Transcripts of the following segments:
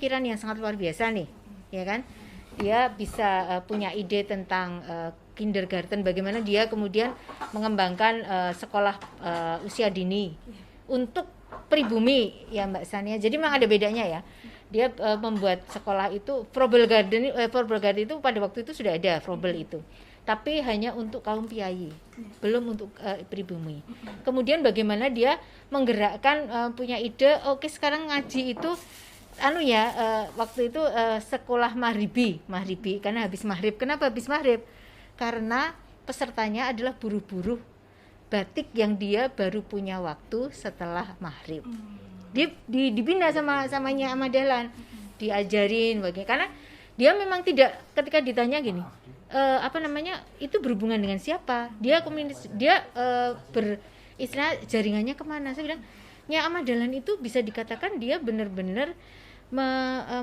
pemikiran yang sangat luar biasa nih, ya kan? Dia bisa punya ide tentang kindergarten, bagaimana dia kemudian mengembangkan sekolah usia dini untuk pribumi ya Mbak Sania. Jadi memang ada bedanya ya. Dia membuat sekolah itu Frobel Garden itu pada waktu itu sudah ada Frobel itu. Tapi hanya untuk kaum piyayi, belum untuk pribumi. Kemudian bagaimana dia menggerakkan punya ide, oke sekarang ngaji itu waktu itu sekolah maghribi karena habis maghrib. Kenapa habis maghrib? Karena pesertanya adalah buruh-buruh batik yang dia baru punya waktu setelah maghrib. Dibina samanya Ahmad Dahlan, diajarin bagaimana, karena dia memang tidak, ketika ditanya gini, itu berhubungan dengan siapa? Dia beristilah jaringannya kemana? Saya bilang, ya Ahmad Dahlan itu bisa dikatakan dia benar-benar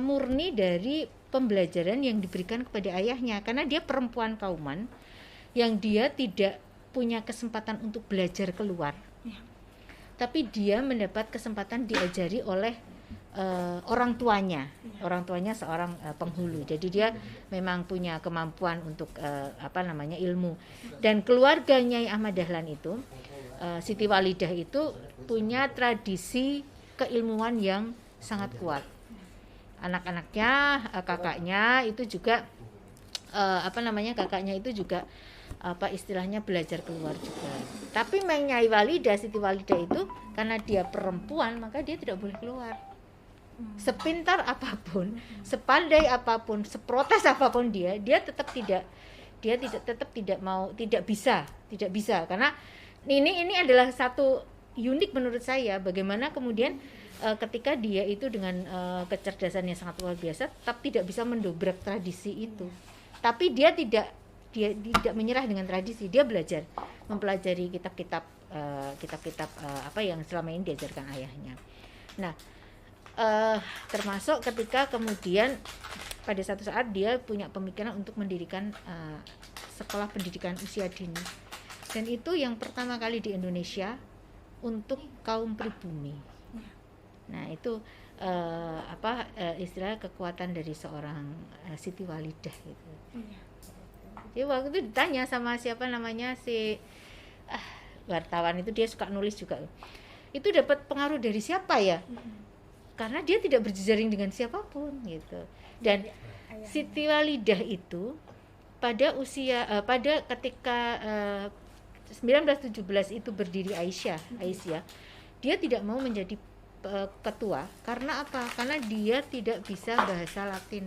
murni dari pembelajaran yang diberikan kepada ayahnya, karena dia perempuan kauman yang dia tidak punya kesempatan untuk belajar keluar, tapi dia mendapat kesempatan diajari oleh orang tuanya seorang penghulu. Jadi dia memang punya kemampuan untuk ilmu. Dan keluarga Nyai Ahmad Dahlan itu, Siti Walidah itu punya tradisi keilmuan yang sangat kuat. Anak-anaknya, kakaknya itu juga kakaknya itu juga istilahnya belajar keluar juga. Tapi Nyai Walidah, Siti Walidah itu karena dia perempuan, maka dia tidak boleh keluar. Sepintar apapun, sepandai apapun, seprotes apapun dia tetap tidak bisa, karena ini adalah satu unik menurut saya, bagaimana kemudian ketika dia itu dengan kecerdasannya sangat luar biasa tetap tidak bisa mendobrak tradisi itu. Tapi dia tidak menyerah dengan tradisi. Dia belajar mempelajari kitab-kitab yang selama ini diajarkan ayahnya. Nah, termasuk ketika kemudian pada satu saat dia punya pemikiran untuk mendirikan sekolah pendidikan usia dini, dan itu yang pertama kali di Indonesia untuk kaum pribumi. Nah itu istilah kekuatan dari seorang Siti Walidah gitu. Jadi waktu itu ditanya sama wartawan itu, dia suka nulis juga, itu dapat pengaruh dari siapa ya? Karena dia tidak berjejaring dengan siapapun gitu. Dan Siti Walidah itu pada ketika 1917 itu berdiri Aisyah, dia tidak mau menjadi ketua. Karena apa? Karena dia tidak bisa bahasa Latin.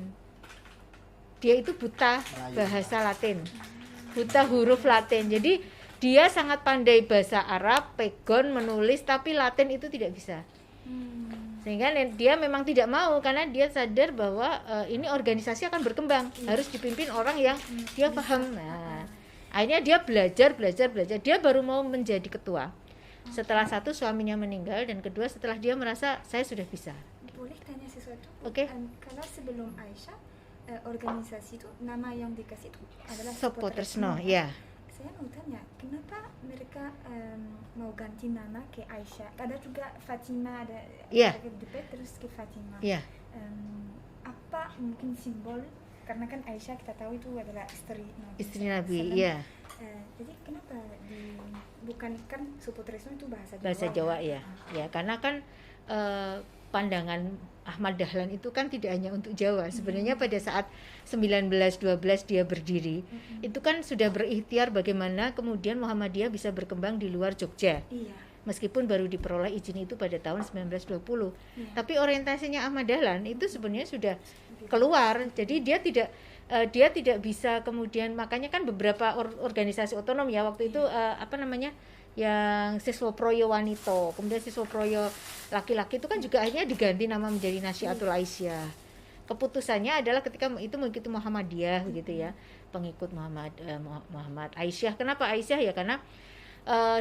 Dia itu buta bahasa Latin, buta huruf Latin. Jadi dia sangat pandai bahasa Arab, pegon, menulis, tapi Latin itu tidak bisa. Sehingga dia memang tidak mau, karena dia sadar bahwa ini organisasi akan berkembang, harus dipimpin orang yang dia paham. Nah, akhirnya dia belajar. Dia baru mau menjadi ketua setelah satu, suaminya meninggal, dan kedua setelah dia merasa saya sudah bisa. Boleh tanya sesuatu? Oke. Karena sebelum Aisyah, organisasi itu nama yang dikasih itu adalah Sopo Tresno, ya. Saya mau tanya, kenapa mereka mau ganti nama ke Aisyah? Ada juga Fatima, ada debat terus ke Fatima. Apa mungkin simbol? Karena kan Aisyah kita tahu itu adalah istri Nabi. Jadi kenapa bukan kan Sopo Tresno itu bahasa Jawa ya. Ya, karena kan pandangan Ahmad Dahlan itu kan tidak hanya untuk Jawa. Sebenarnya pada saat 1912 dia berdiri, itu kan sudah berikhtiar bagaimana kemudian Muhammadiyah bisa berkembang di luar Jogja. Meskipun baru diperoleh izin itu pada tahun 1920. Tapi orientasinya Ahmad Dahlan itu sebenarnya sudah keluar. Jadi dia tidak bisa kemudian, makanya kan beberapa organisasi otonom ya waktu itu yang siswa proyo wanita, kemudian siswa proyo laki-laki itu kan juga akhirnya diganti nama menjadi Nasyiatul Aisyah. Keputusannya adalah ketika itu mengikuti Muhammadiyah gitu ya, pengikut Muhammad Aisyah. Kenapa Aisyah ya? Karena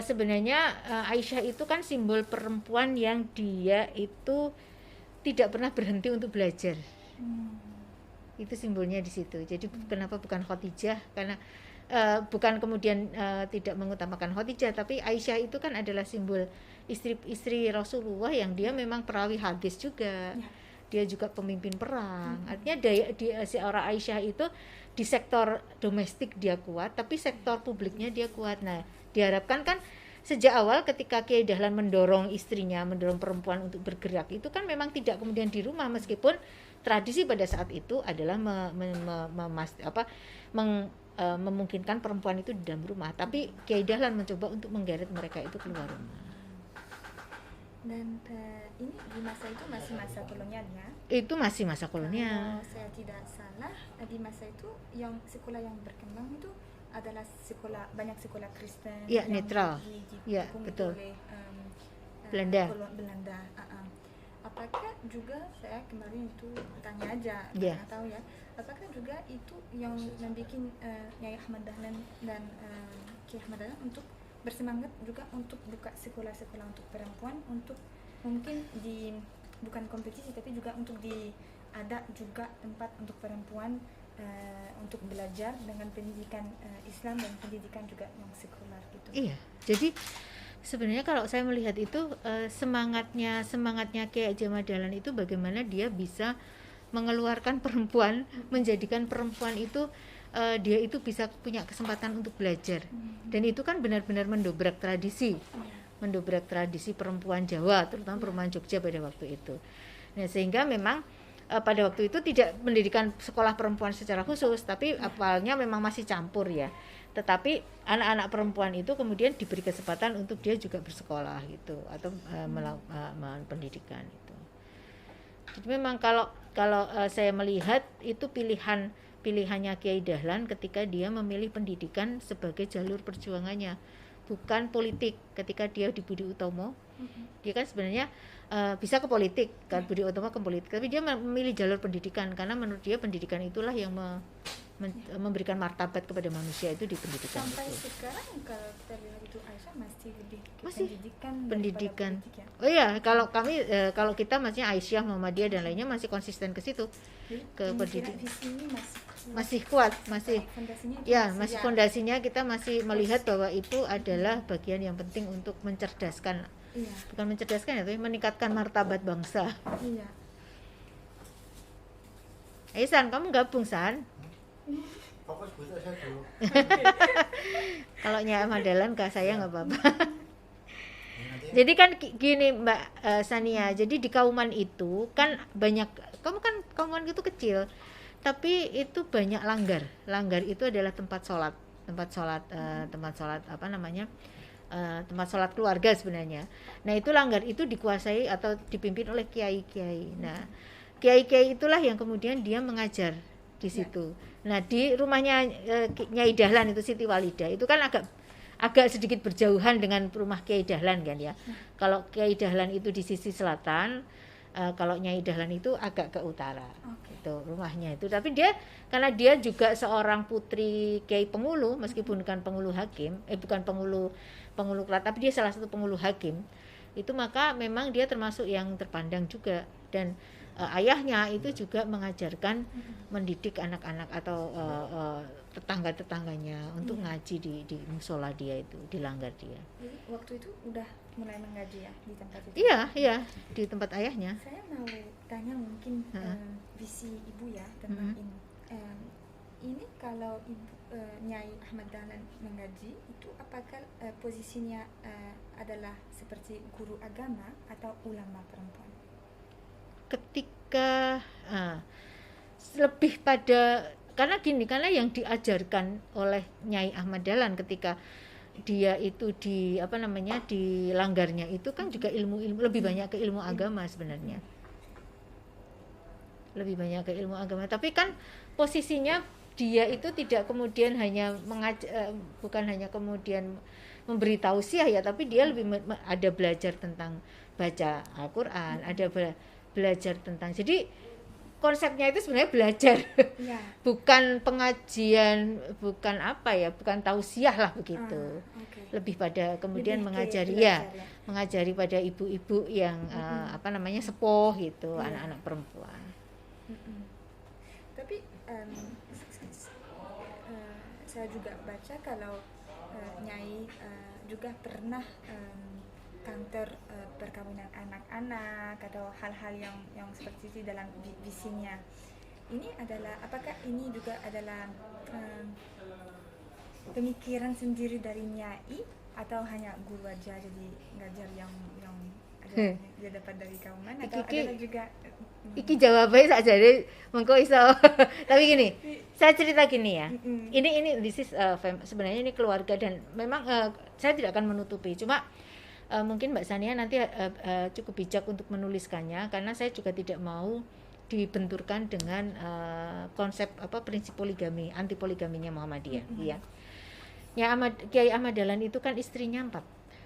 sebenarnya Aisyah itu kan simbol perempuan yang dia itu tidak pernah berhenti untuk belajar. Itu simbolnya di situ. Jadi kenapa bukan Khadijah? Karena bukan kemudian tidak mengutamakan Khadijah, tapi Aisyah itu kan adalah simbol istri Rasulullah yang dia memang perawi hadis juga. dia juga pemimpin perang. Artinya seorang Aisyah itu di sektor domestik dia kuat, tapi sektor publiknya dia kuat. Nah, diharapkan kan sejak awal ketika Kiai Dahlan mendorong istrinya, mendorong perempuan untuk bergerak, itu kan memang tidak kemudian di rumah, meskipun tradisi pada saat itu adalah memungkinkan perempuan itu di dalam rumah, tapi Kiai Dahlan mencoba untuk menggeret mereka itu keluar rumah. Dan ini di masa itu masih masa kolonialnya? Itu masih masa kolonial. Kalau saya tidak salah, di masa itu yang sekolah yang berkembang itu adalah banyak sekolah Kristen ya, yang netral. Ya, betul. Oleh Belanda. Apakah juga, saya kemarin itu tanya aja, nggak tahu ya, apakah juga itu yang membuat Nyai Ahmad Dahlan dan Kiai Ahmad Dahlan untuk bersemangat juga untuk buka sekolah-sekolah untuk perempuan, untuk mungkin bukan kompetisi tapi juga untuk ada juga tempat untuk perempuan untuk belajar dengan pendidikan Islam dan pendidikan juga yang sekuler gitu. Iya, jadi sebenarnya kalau saya melihat itu semangatnya Kiai Ahmad Dahlan itu bagaimana dia bisa mengeluarkan perempuan, menjadikan perempuan itu dia itu bisa punya kesempatan untuk belajar. Dan itu kan benar-benar mendobrak tradisi perempuan Jawa, terutama perempuan Jogja pada waktu itu. Nah, sehingga memang pada waktu itu tidak mendirikan sekolah perempuan secara khusus, tapi awalnya memang masih campur ya. Tetapi anak-anak perempuan itu kemudian diberi kesempatan untuk dia juga bersekolah gitu, atau melakukan pendidikan itu. Jadi memang kalau saya melihat itu pilihannya Kiai Dahlan ketika dia memilih pendidikan sebagai jalur perjuangannya, bukan politik. Ketika dia di Budi Utomo, dia kan sebenarnya bisa ke politik kan, Budi Utomo ke politik, tapi dia memilih jalur pendidikan karena menurut dia pendidikan itulah yang memberikan martabat kepada manusia itu di pendidikan. Sampai itu. Sekarang kalau kita lihat itu Aisyah masih lebih pendidikan. Ya? Oh iya, kalau kami kalau kita maksudnya Aisyah, Muhammadiyah dan lainnya masih konsisten ke situ, ke pendidikan. Masih kuat, masih fondasinya kita masih melihat bahwa itu adalah bagian yang penting untuk mencerdaskan. Iya. Bukan mencerdaskan ya, tapi meningkatkan martabat bangsa. Iya. San, kamu gabung San? Fokus butuh saya dulu. Kalau Nyai Ahmad Dahlan ke saya nggak apa-apa. Jadi kan gini Mbak Sania, jadi di Kauman itu kan banyak, kamu kan Kauman itu kecil, tapi itu banyak langgar. Langgar itu adalah tempat sholat apa namanya? Tempat sholat keluarga sebenarnya. Nah, itu langgar itu dikuasai atau dipimpin oleh kiai-kiai. Nah, kiai-kiai itulah yang kemudian dia mengajar di situ. Nah, di rumahnya Nyai Dahlan itu Siti Walidah itu kan agak sedikit berjauhan dengan rumah Kiai Dahlan kan ya. Kalau Kiai Dahlan itu di sisi selatan, kalau Nyai Dahlan itu agak ke utara. Itu rumahnya itu. Tapi karena dia juga seorang putri Kiai Pengulu, meskipun bukan pengulu hakim, bukan pengulu kelat, tapi dia salah satu pengulu hakim. Itu maka memang dia termasuk yang terpandang juga, dan ayahnya itu juga mengajarkan mendidik anak-anak atau tetangga-tetangganya untuk ngaji di musola dia itu, di langgar dia. Jadi waktu itu udah mulai mengaji ya di tempat itu? Iya, di tempat ayahnya. Saya mau tanya mungkin visi ibu ya tentang ini. Ini kalau ibu Nyai Ahmad Dahlan mengaji itu apakah posisinya adalah seperti guru agama atau ulama perempuan? Ketika lebih pada karena yang diajarkan oleh Nyai Ahmad Dahlan ketika dia itu di langgarnya itu kan juga ilmu lebih banyak ke ilmu agama sebenarnya, tapi kan posisinya dia itu tidak kemudian hanya bukan hanya kemudian memberi tausiah ya, tapi dia lebih ada belajar tentang baca Al-Quran, ada belajar tentang, jadi konsepnya itu sebenarnya belajar, bukan pengajian, bukan tausiah lah begitu. Lebih pada kemudian mengajari pada ibu-ibu yang sepuh gitu, anak-anak perempuan. Tapi saya juga baca kalau Nyai juga pernah kantor perkawinan anak-anak atau hal-hal yang seperti itu dalam visinya. Ini adalah, apakah ini juga adalah pemikiran sendiri dari Nyai atau hanya guru aja jadi ngajar yang ada dia dapat dari kauman atau ada juga iki jawabannya saja deh mengko iso. Tapi gini, saya cerita gini ya. Ini this is sebenarnya ini keluarga dan memang saya tidak akan menutupi. Cuma mungkin Mbak Sania nanti cukup bijak untuk menuliskannya karena saya juga tidak mau dibenturkan dengan konsep prinsip poligami, anti poligaminya Muhammadiyah. Iya. Kiai Ahmad Dahlan itu kan istrinya 4.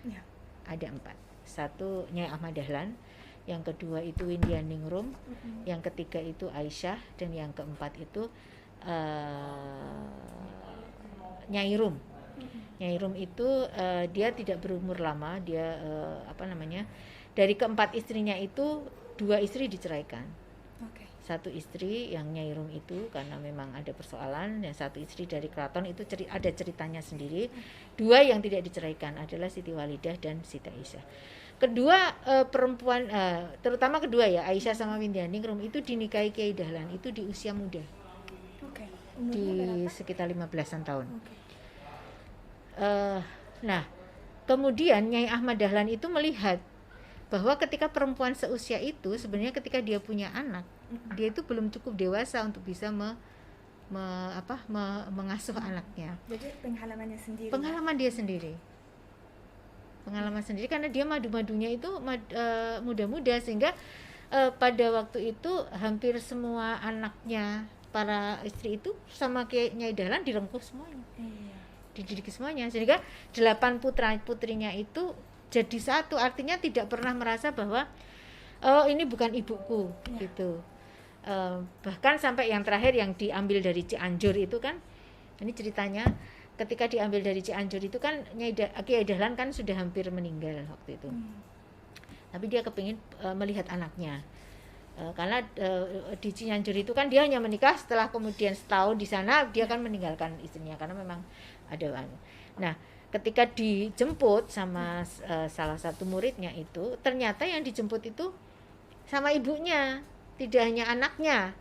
Ya. Ada 4. 1 Nyai Ahmad Dahlan, yang kedua itu Windia Ningrum, yang ketiga itu Aisyah, dan yang keempat itu Nyai Rum. Nyai Rum itu dia tidak berumur lama, dia dari keempat istrinya itu 2 istri diceraikan. Satu istri yang Nyai Rum itu karena memang ada persoalan, yang satu istri dari keraton itu ada ceritanya sendiri. 2 yang tidak diceraikan adalah Siti Walidah dan Siti Aisyah. Kedua perempuan, terutama kedua ya, Aisyah sama Windia Ningrum itu dinikahi Kiai Dahlan itu di usia muda. Di sekitar 15-an tahun. Nah, kemudian Nyai Ahmad Dahlan itu melihat bahwa ketika perempuan seusia itu sebenarnya ketika dia punya anak, dia itu belum cukup dewasa untuk bisa mengasuh anaknya. Jadi pengalaman sendiri karena dia madu-madunya itu muda-muda sehingga pada waktu itu hampir semua anaknya para istri itu sama kayak Nyai Dahlan direngkuh semuanya. Dididik semuanya sehingga 8 putra-putrinya itu jadi satu, artinya tidak pernah merasa bahwa ini bukan ibuku gitu. Bahkan sampai yang terakhir yang diambil dari Cianjur itu kan, ini ceritanya ketika diambil dari Cianjur itu kan Kiai Dahlan kan sudah hampir meninggal waktu itu. Tapi dia kepingin melihat anaknya. Karena di Cianjur itu kan dia hanya menikah setelah kemudian setahun di sana dia kan meninggalkan istrinya karena memang ada. Nah, ketika dijemput sama salah satu muridnya itu, ternyata yang dijemput itu sama ibunya, tidak hanya anaknya.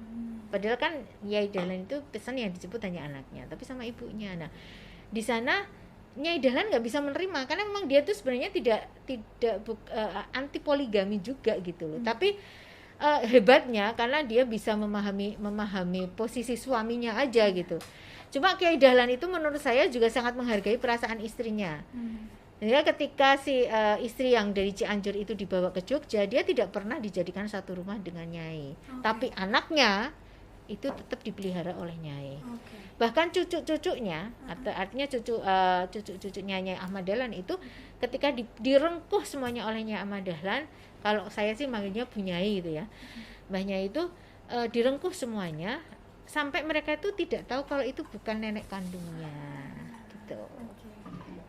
Padahal kan Nyai Dahlan itu pesan yang dijemput hanya anaknya, tapi sama ibunya. Nah, di sana Nyai Dahlan nggak bisa menerima karena memang dia tuh sebenarnya tidak anti poligami juga gitu loh. Tapi hebatnya karena dia bisa memahami posisi suaminya aja gitu. Cuma Kiai Dahlan itu menurut saya juga sangat menghargai perasaan istrinya. Jadi ketika si istri yang dari Cianjur itu dibawa ke Jogja, dia tidak pernah dijadikan satu rumah dengan Nyai. Tapi anaknya itu tetap dipelihara oleh Nyai. Bahkan cucu-cucunya, artinya cucu-cucunya Nyai Ahmad Dahlan itu ketika direngkuh semuanya oleh Nyai Ahmad Dahlan, kalau saya sih manggilnya Bu Nyai gitu ya. Mbah Nyai itu direngkuh semuanya sampai mereka itu tidak tahu kalau itu bukan nenek kandungnya gitu.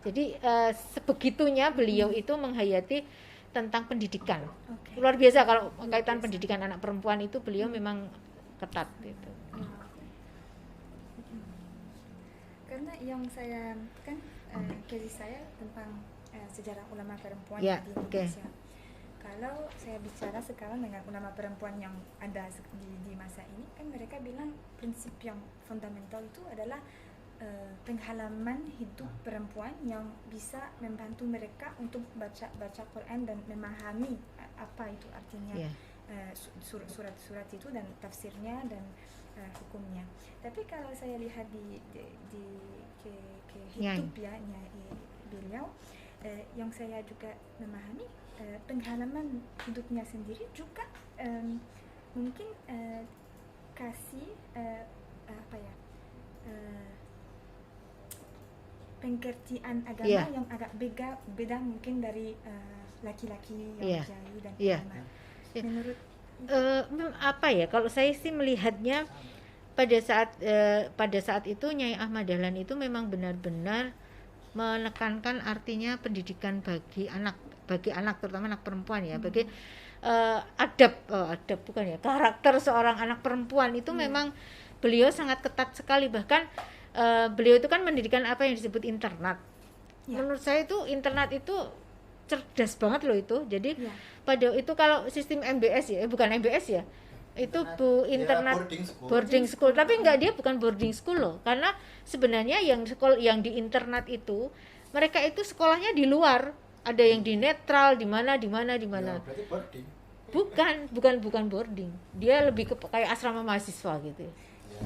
Jadi sebegitunya beliau itu menghayati tentang pendidikan. Luar biasa kalau kaitan pendidikan anak perempuan itu beliau memang ketat gitu. Karena yang saya kan kiri saya tentang sejarah ulama perempuan di Indonesia. Kalau saya bicara sekarang dengan ulama perempuan yang ada di masa ini, kan mereka bilang prinsip yang fundamental itu adalah pengalaman hidup perempuan yang bisa membantu mereka untuk baca Quran dan memahami apa itu artinya surat-surat itu dan tafsirnya dan hukumnya. Tapi kalau saya lihat di hidup beliau, yang saya juga memahami pengalaman hidupnya sendiri juga mungkin kasih pengertian agama yang agak beda mungkin dari laki-laki yang jahil dan ulama. Menurut kalau saya sih melihatnya pada saat itu Nyai Ahmad Dahlan itu memang benar-benar menekankan artinya pendidikan bagi anak terutama anak perempuan ya, bagi adab bukan ya, karakter seorang anak perempuan itu memang beliau sangat ketat sekali. Bahkan beliau itu kan mendirikan apa yang disebut internat. Menurut saya itu internat itu cerdas banget loh itu. Jadi pada itu kalau sistem MBS ya, bukan MBS ya, itu internet boarding school. Tapi enggak, dia bukan boarding school loh, karena sebenarnya yang yang di internet itu mereka itu sekolahnya di luar, ada yang di netral, di mana. Ya, berarti boarding. Bukan boarding, dia lebih ke kayak asrama mahasiswa gitu.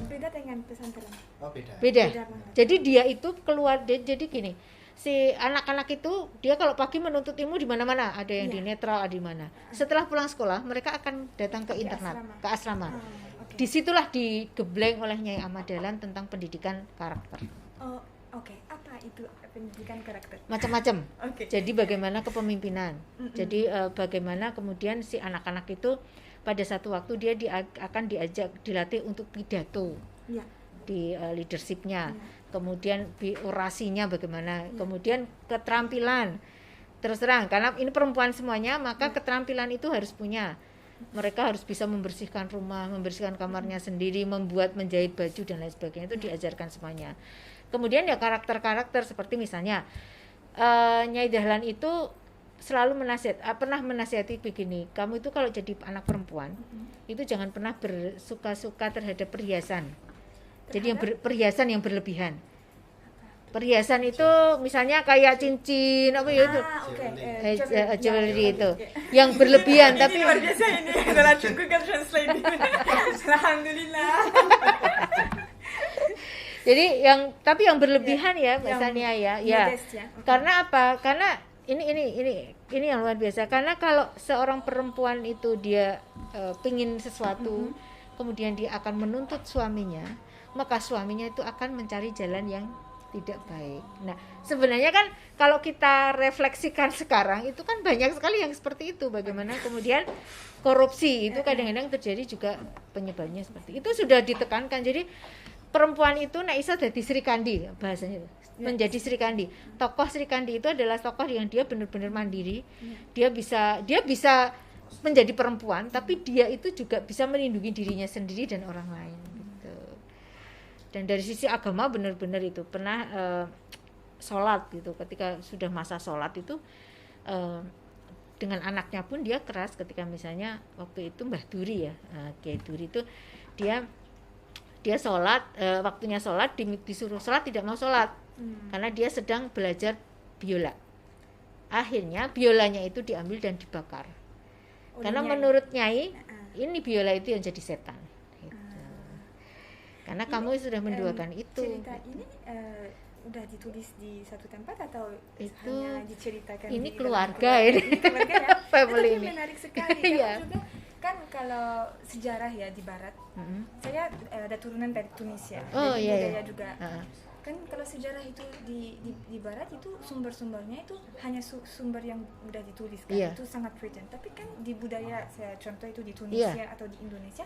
Beda dengan pesantren. Oh, beda. Jadi dia itu keluar, jadi gini, si anak-anak itu dia kalau pagi menuntut ilmu di mana-mana, ada yang di netral, ada di mana. Setelah pulang sekolah mereka akan datang ke internat, ke asrama. Okay. Disitulah digebleng oleh Nyai Ahmad Dahlan tentang pendidikan karakter. Apa itu pendidikan karakter? Macam-macam. Jadi bagaimana kepemimpinan. Jadi bagaimana kemudian si anak-anak itu pada satu waktu dia akan dilatih untuk pidato. Di leadershipnya, kemudian orasinya bagaimana, kemudian keterampilan. Terus terang, karena ini perempuan semuanya, maka keterampilan itu harus punya. Mereka harus bisa membersihkan rumah, membersihkan kamarnya sendiri, menjahit baju dan lain sebagainya, itu diajarkan semuanya. Kemudian ya karakter-karakter seperti misalnya Nyai Dahlan itu selalu pernah menasihati begini, kamu itu kalau jadi anak perempuan itu jangan pernah bersuka-suka terhadap perhiasan. Jadi yang perhiasan yang berlebihan. Perhiasan itu misalnya kayak cincin apa ya itu, jewelry itu, yang berlebihan. Tapi luar biasa ini, adalah Google Translate. Alhamdulillah. Jadi yang berlebihan ya misalnya ya. Karena apa? Karena ini yang luar biasa. Karena kalau seorang perempuan itu dia pingin sesuatu, kemudian dia akan menuntut suaminya, maka suaminya itu akan mencari jalan yang tidak baik. Nah, sebenarnya kan kalau kita refleksikan sekarang itu kan banyak sekali yang seperti itu. Bagaimana kemudian korupsi itu kadang-kadang terjadi juga, penyebabnya seperti itu sudah ditekankan. Jadi perempuan itu nek iso dadi Sri Kandi bahasanya, menjadi Sri Kandi. Tokoh Sri Kandi itu adalah tokoh yang dia benar-benar mandiri. Dia bisa menjadi perempuan, tapi dia itu juga bisa melindungi dirinya sendiri dan orang lain gitu. Dan dari sisi agama benar-benar itu pernah sholat gitu, ketika sudah masa sholat itu dengan anaknya pun dia keras. Ketika misalnya waktu itu Mbah Duri ya, Kiai Duri itu dia sholat, waktunya sholat, disuruh sholat tidak mau sholat karena dia sedang belajar biola. Akhirnya biolanya itu diambil dan dibakar. Karena menurut Nyai ini biola itu yang jadi setan gitu. Karena ini, kamu sudah menduakan itu. Cerita ini udah ditulis di satu tempat atau itu hanya diceritakan ini di keluarga ini keluarga ya? Family ini menarik sekali karena juga kan kalau sejarah ya di barat, saya ada turunan dari Tunisia, dari budaya juga. Kan kalau sejarah itu di barat itu sumber-sumbernya itu hanya sumber yang udah ditulis kan, itu sangat written. Tapi kan di budaya, saya contoh itu di Tunisia atau di Indonesia,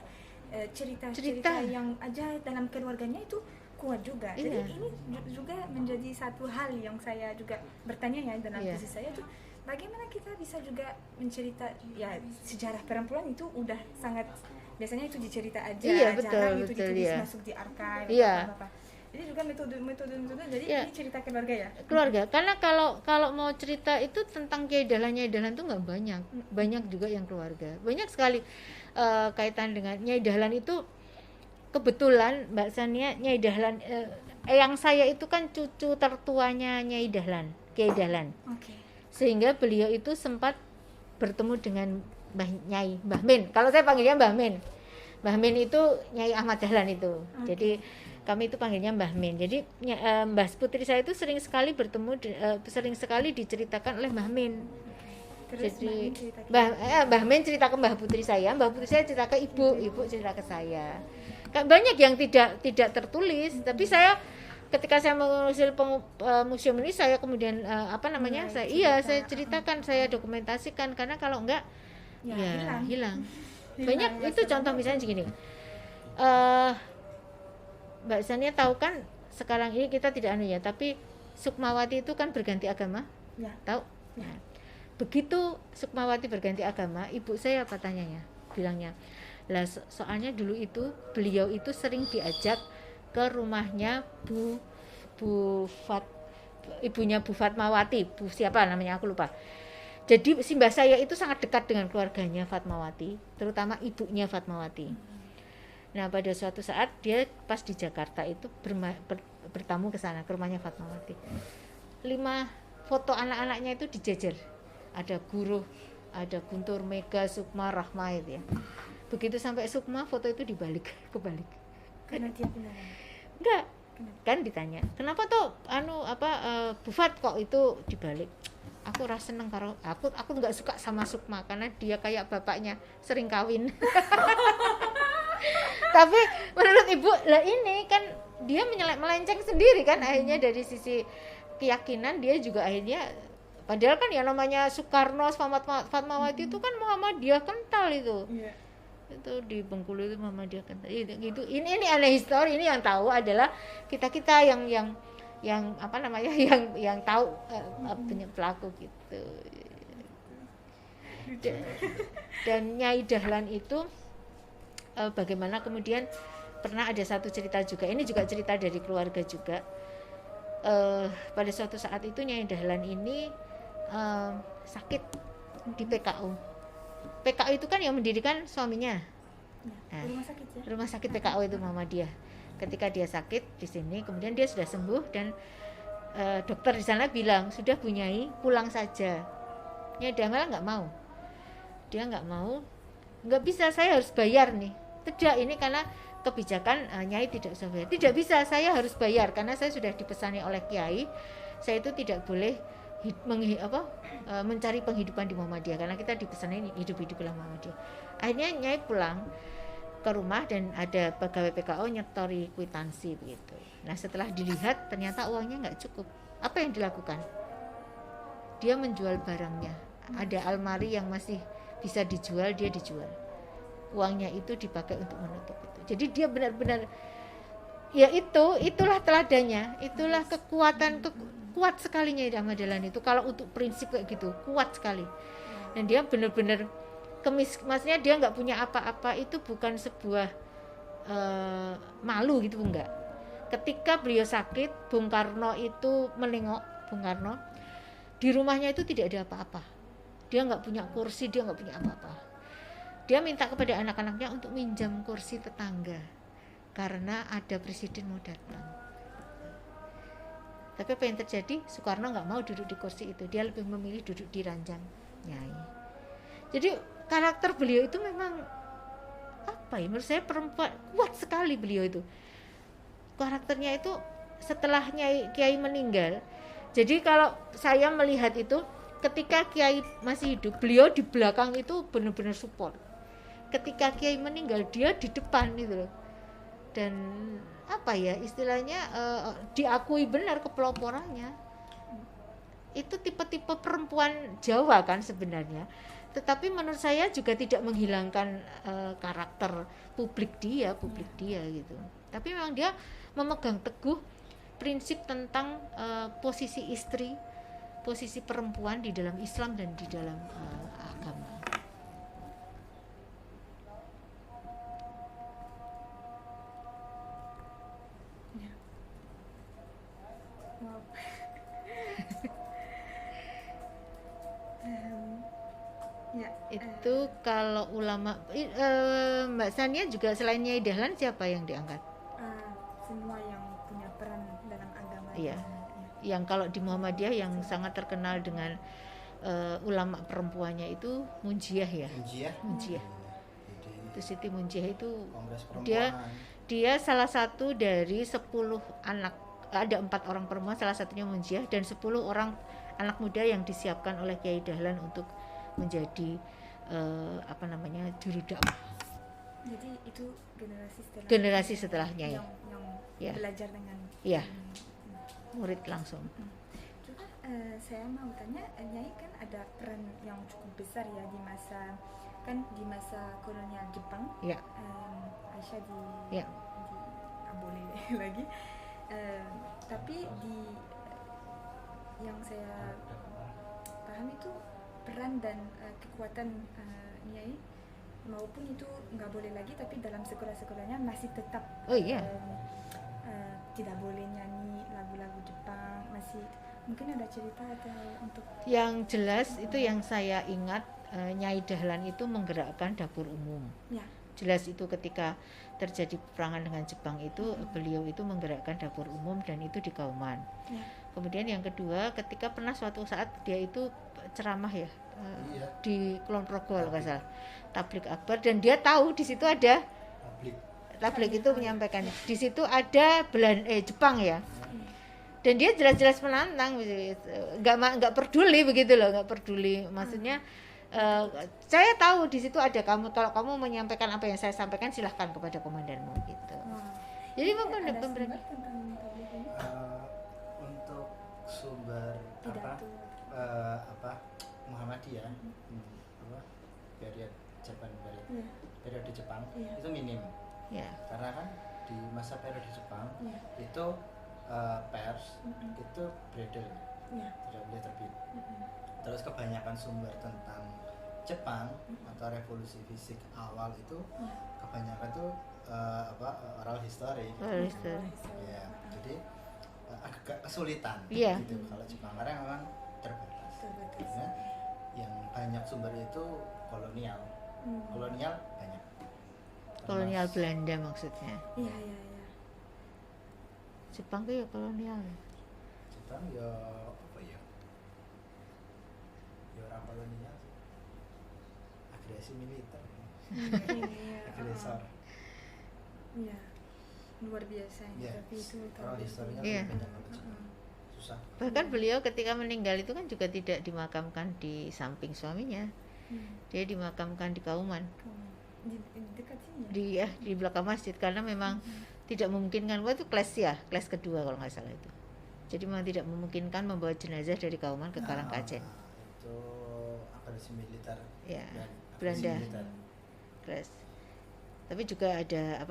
cerita yang aja dalam keluarganya itu kuat juga. Jadi ini juga menjadi satu hal yang saya juga bertanya ya dalam tesis saya tuh, bagaimana kita bisa juga mencerita ya sejarah perempuan itu udah sangat, biasanya itu dicerita aja, jarang itu ditulis masuk di archive apa-apa. Jadi juga metode jadi ini cerita keluarga ya. Keluarga. Karena kalau mau cerita itu tentang Nyai Dahlan tuh nggak banyak juga yang keluarga. Banyak sekali kaitan dengan Nyai Dahlan itu. Kebetulan Mbak Sania, Nyai Dahlan yang saya itu kan cucu tertuanya Nyai Dahlan, Kiai Dahlan. Sehingga beliau itu sempat bertemu dengan Mbah Min. Kalau saya panggilnya Mbah Min. Mbah Min itu Nyai Ahmad Dahlan itu. Jadi kami itu panggilnya Mbah Min. Jadi Mbah putri saya itu sering sekali bertemu, sering sekali diceritakan oleh Mbah Min. Terus jadi Mbah Min cerita ke Mbah putri saya cerita ke ibu cerita ke saya. Banyak yang tidak tertulis, tapi saya ketika saya mengusul museum ini saya kemudian saya ceritakan, saya dokumentasikan, karena kalau enggak hilang. Banyak itu contoh misalnya segini. Mbak Sania tahu kan sekarang ini kita tidak tapi Sukmawati itu kan berganti agama. Tahu? Nah, begitu Sukmawati berganti agama, ibu saya apa tanyanya? Bilangnya, lah soalnya dulu itu beliau itu sering diajak ke rumahnya ibunya Bu Fatmawati, siapa namanya aku lupa. Jadi Simbah saya itu sangat dekat dengan keluarganya Fatmawati, terutama ibunya Fatmawati. Nah pada suatu saat dia pas di Jakarta itu bertamu ke sana, ke rumahnya Fatmawati. 5 foto anak-anaknya itu dijejer. Ada Guru, ada Guntur, Mega, Sukma, Rahma itu ya. Begitu sampai Sukma, foto itu kebalik. Karena dia benar. Enggak. Kan ditanya, kenapa tuh Bu Fat kok itu dibalik? Aku rasa seneng karo aku nggak suka sama Sukma karena dia kayak bapaknya sering kawin. Tapi menurut ibu lah ini kan dia melenceng sendiri kan, akhirnya dari sisi keyakinan dia juga akhirnya, padahal kan ya namanya Soekarno, Fatmawati itu kan Muhammadiyah kental itu. Itu di Bengkulu itu Muhammadiyah kental. Itu ini aneh histori, ini yang tahu adalah kita yang apa namanya yang tahu pelaku gitu. Dan Nyai Dahlan itu bagaimana kemudian pernah ada satu cerita juga, ini juga cerita dari keluarga juga. Pada suatu saat itu Nyai Dahlan ini sakit di PKU. PKU itu kan yang mendirikan suaminya. Nah, rumah sakit PKU itu Muhammadiyah. Ketika dia sakit di sini, kemudian dia sudah sembuh dan dokter di sana bilang sudah Bu Nyai pulang saja. Nyai Dahlan nggak mau. Dia nggak mau, nggak bisa, saya harus bayar nih. Tidak, ini karena kebijakan Nyai tidak usah bayar. Tidak bisa, saya harus bayar karena saya sudah dipesani oleh Kiai. Saya itu tidak boleh mencari penghidupan di Muhammadiyah karena kita dipesani hidup-hiduplah Muhammadiyah. Akhirnya Nyai pulang ke rumah dan ada pegawai PKO nyetori kwitansi begitu. Nah setelah dilihat ternyata uangnya nggak cukup. Apa yang dilakukan? Dia menjual barangnya. Ada almari yang masih bisa dijual, dia dijual. Uangnya itu dipakai untuk menutup itu. Jadi dia benar-benar ya itulah teladannya, itulah kekuatan kuat sekali Nyai Ahmad Dahlan itu kalau untuk prinsip kayak gitu, kuat sekali. Dan dia benar-benar maksudnya dia nggak punya apa-apa, itu bukan sebuah malu gitu, enggak. Ketika beliau sakit, Bung Karno itu menengok Bung Karno, di rumahnya itu tidak ada apa-apa, dia nggak punya kursi, dia nggak punya apa-apa. Dia minta kepada anak-anaknya untuk minjam kursi tetangga karena ada presiden mau datang. Tapi apa yang terjadi? Soekarno nggak mau duduk di kursi itu, dia lebih memilih duduk di ranjang Nyai. Jadi karakter beliau itu memang apa ya, menurut saya perempuan kuat sekali beliau itu. Karakternya itu setelah Kiai meninggal. Jadi kalau saya melihat itu ketika Kiai masih hidup, beliau di belakang itu benar-benar support. Ketika Kiai meninggal, dia di depan itu loh. Dan apa ya istilahnya diakui benar kepeloporannya. Itu tipe-tipe perempuan Jawa kan sebenarnya. Tetapi menurut saya juga tidak menghilangkan karakter publik dia gitu. Tapi memang dia memegang teguh prinsip tentang posisi istri, posisi perempuan di dalam Islam dan di dalam agama. Ya. Wow. Ya, itu kalau ulama Mbak Sania juga selain Nyai Dahlan siapa yang diangkat? Semua yang punya peran dalam agama. Iya. Yang kalau di Muhammadiyah yang sangat terkenal dengan ulama perempuannya itu Munjiah ya. Munjiah. Itu Siti Munjiah itu dia salah satu dari 10 anak, ada 4 orang perempuan, salah satunya Munjiah, dan 10 orang anak muda yang disiapkan oleh Kiai Dahlan untuk menjadi juru dakwah. Jadi itu generasi setelahnya yang belajar dengan murid langsung. Juga saya mau tanya, Nyai kan ada peran yang cukup besar ya di masa kolonial Jepang. Ya. Aisyah di boleh lagi. Tapi yang saya paham itu peran dan kekuatan Nyai, maupun itu nggak boleh lagi, tapi dalam sekolah-sekolahnya masih tetap tidak boleh nyanyi lagu-lagu Jepang, masih Mungkin ada cerita atau untuk yang jelas itu yang saya ingat, Nyai Dahlan itu menggerakkan dapur umum. ya. Jelas itu ketika terjadi peperangan dengan Jepang itu beliau itu menggerakkan dapur umum dan itu di Kauman. Ya. Kemudian yang kedua, ketika pernah suatu saat dia itu ceramah ya, di Kulon Progo kalau nggak salah, tablik akbar, dan dia tahu di situ ada tablik itu menyampaikan di situ ada Jepang ya, dan dia jelas-jelas menantang, nggak peduli begitu loh, nggak peduli, maksudnya saya tahu di situ ada kamu, kalau kamu menyampaikan apa yang saya sampaikan silahkan kepada komandanmu gitu. Jadi memang ada pemberian untuk sumber Muhammadiyah, periode Jepang itu minim. Karena kan di masa periode Jepang itu pers itu bredel, tidak boleh terbit. Terus kebanyakan sumber tentang Jepang atau revolusi fisik awal itu kebanyakan tuh oral history. Ya, jadi agak kesulitan gitu kalau Jepang, karena memang terbatas. Ya, yang banyak sumber itu kolonial banyak. Kolonial Belanda maksudnya. Iya. Jepang tuh ya kolonial. Jepang ya apa ya? Ya orang kolonial. Agresi militer. Agresor. Iya. Luar biasa ya. Tapi itu kalau historinya banyak susah. Bahkan beliau ketika meninggal itu kan juga tidak dimakamkan di samping suaminya. Dia dimakamkan di Kauman. Di dekat sini ya? Di belakang masjid, karena memang tidak memungkinkan. Itu kelas kedua kalau nggak salah itu. Jadi memang tidak memungkinkan membawa jenazah dari Kauman ke Karangkajen. Itu agresi militer. Ya, Belanda. Kelas. Tapi juga ada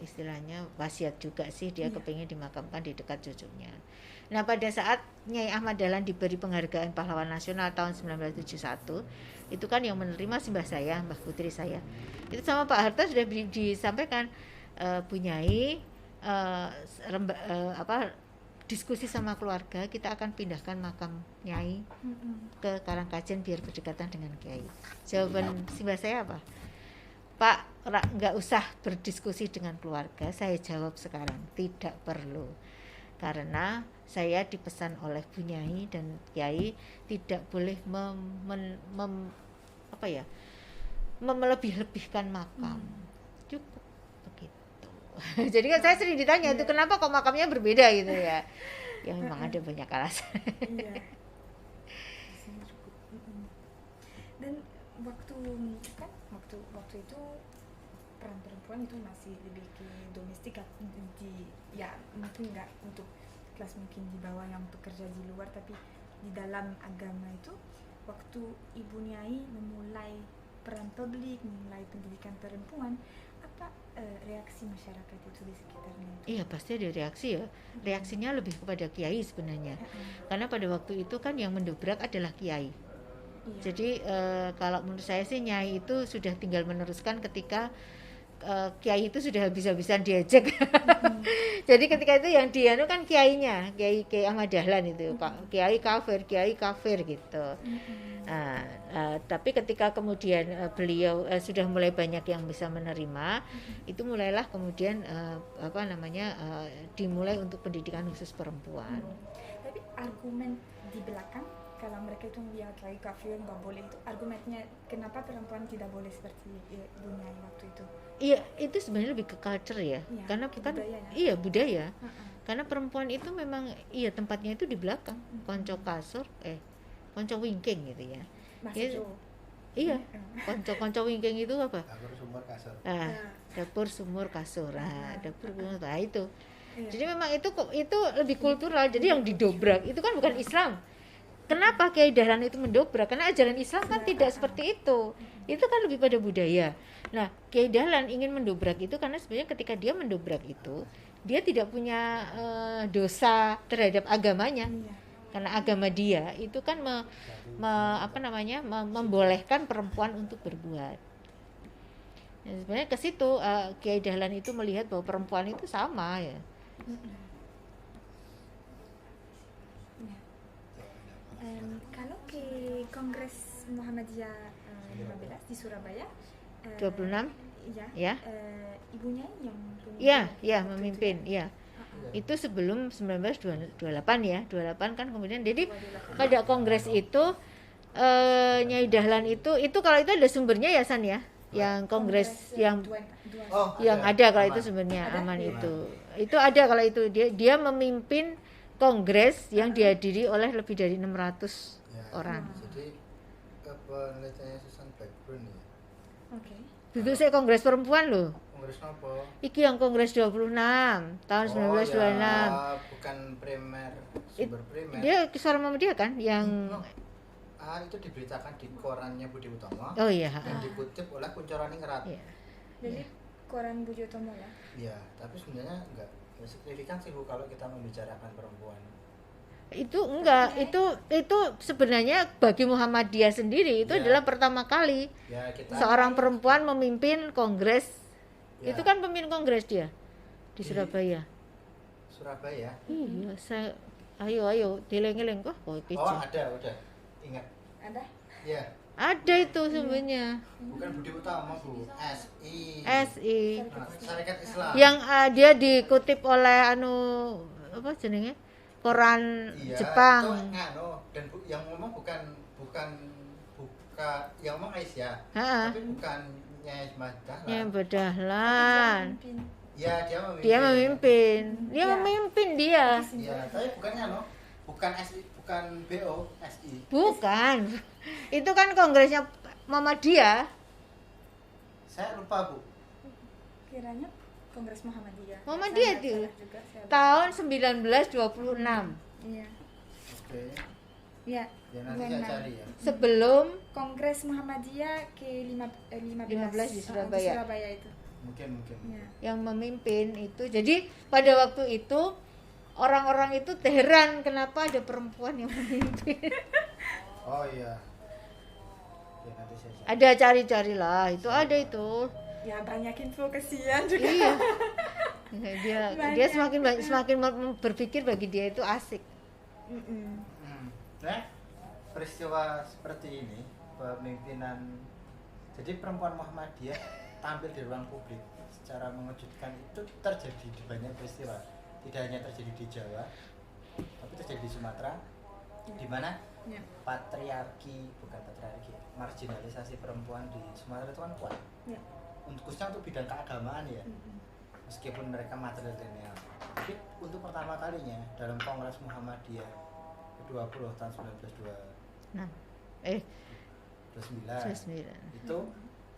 istilahnya wasiat juga sih, dia kepingin dimakamkan di dekat cucunya. Nah, pada saat Nyai Ahmad Dahlan diberi penghargaan pahlawan nasional tahun 1971, itu kan yang menerima simbah saya, Mbah Putri saya. Itu sama Pak Harto sudah disampaikan, Bu Nyai, diskusi sama keluarga, kita akan pindahkan makam Nyai ke Karangkajen biar berdekatan dengan Kiai. Jawaban simbah saya apa? Pak, nggak usah berdiskusi dengan keluarga, saya jawab sekarang, tidak perlu. Karena saya dipesan oleh Bu Nyai dan Kiai tidak boleh melebih-lebihkan makam. Cukup begitu. Jadi kan saya sering ditanya itu kenapa kok makamnya berbeda gitu ya. Ya memang ada banyak alasan. Iya. Dan waktu itu peran perempuan itu masih lebih ke domestik mungkin nggak untuk kelas mungkin di bawah yang bekerja di luar, tapi di dalam agama itu waktu Ibu Nyai memulai peran publik, memulai pendidikan perempuan, apa reaksi masyarakat itu di sekitarnya? Iya, pasti ada reaksi ya. Reaksinya lebih kepada kiai sebenarnya. Karena pada waktu itu kan yang mendobrak adalah kiai. Jadi kalau menurut saya sih Nyai itu sudah tinggal meneruskan ketika kiai itu sudah habis-habisan diajak. Jadi ketika itu yang dia itu kan kiainya, Kiai Ahmad Dahlan itu, kiai kafir gitu. Tapi ketika kemudian beliau sudah mulai banyak yang bisa menerima, itu mulailah kemudian dimulai untuk pendidikan khusus perempuan. Tapi argumen di belakang kalau mereka itu melihat lagi kafir nggak boleh, itu argumennya kenapa perempuan tidak boleh seperti dunia waktu itu? Iya, itu sebenarnya lebih ke culture ya, karena kan budaya. Karena perempuan itu memang tempatnya itu di belakang, konco kasur, konco wingking gitu ya. Iya, konco wingking itu apa? Dapur sumur kasur. Dapur sumur kasur. Itu. Jadi memang itu lebih kultural. Jadi yang didobrak itu kan bukan Islam. Kenapa Kiai Dahlan itu mendobrak? Karena ajaran Islam kan tidak seperti itu. Itu kan lebih pada budaya. Nah, Kiai Dahlan ingin mendobrak itu karena sebenarnya ketika dia mendobrak itu, dia tidak punya dosa terhadap agamanya. Karena agama dia itu kan membolehkan perempuan untuk berbuat. Nah, sebenarnya ke situ Kiai Dahlan itu melihat bahwa perempuan itu sama ya. Kongres Muhammadiyah 15 di Surabaya 26 ya. Ibunya yang memimpin ya. Itu sebelum 1928 ya. 28 kan kemudian jadi pada kongres itu Nyai Dahlan itu kalau itu ada sumbernya ya San ya. Yang kongres yang ada kalau itu sumbernya aman itu. Itu ada kalau itu dia memimpin kongres yang dihadiri oleh lebih dari 600 orang. Jadi penelitiannya Susan Blackburn ya. Oke. Duduk saya kongres perempuan loh. Kongres apa? Iki yang kongres 26 tahun 1926. Ya, bukan primer, sumber primer. Dia Suara Muhammadiyah kan yang itu diberitakan di korannya Budi Utomo. Oh iya. Dan dikutip oleh Kunchorningrat. Iya. Jadi koran Budi Utomo ya. Iya, tapi sebenarnya enggak signifikan sih Bu kalau kita membicarakan perempuan. Itu enggak, itu sebenarnya bagi Muhammadiyah sendiri itu adalah pertama kali seorang perempuan memimpin kongres. Itu kan pemimpin kongres dia di Surabaya. Surabaya? Iya, ayo dileng-eleng kok. Ada, udah. Ingat. Ada? Iya. Ada itu sebenarnya. Bukan Budi Utama, Bu. SI. Syarikat Islam. Yang dia dikutip oleh apa jenenge? Koran Jepang. Dan yang ngomong bukan yang ngomong Aisyah. Tapi bukan Nyai Dahlan. Nyai Dahlan. Ya, dia memimpin. Dia. Iya, tapi bukannya bukan SI, bukan BO, SI. Bukan. Itu kan kongresnya Muhammadiyah. Saya lupa, Bu. Kiranya Kongres Muhammadiyah. Muhammadiyah itu tahun 1926. Iya. Oke. Ya. Ya nanti saya cari ya. Sebelum Kongres Muhammadiyah ke-15 di Surabaya. Itu. Mungkin. Ya. Yang memimpin itu. Jadi pada waktu itu orang-orang itu heran kenapa ada perempuan yang memimpin. Oh iya. Ya nanti saya cari. Ada cari-carilah, itu ada itu. Ya banyak info kesian juga. Iya. Dia semakin berpikir bagi dia itu asik. Nah, peristiwa seperti ini, pemimpinan, jadi perempuan Muhammadiyah tampil di ruang publik secara mengejutkan itu terjadi di banyak peristiwa. Tidak hanya terjadi di Jawa, tapi terjadi di Sumatera, di mana marginalisasi perempuan di Sumatera itu kan kuat. Khususnya untuk bidang keagamaan ya, meskipun mereka matrilineal. Tapi untuk pertama kalinya dalam Kongres Muhammadiyah ke-20 tahun 1929 itu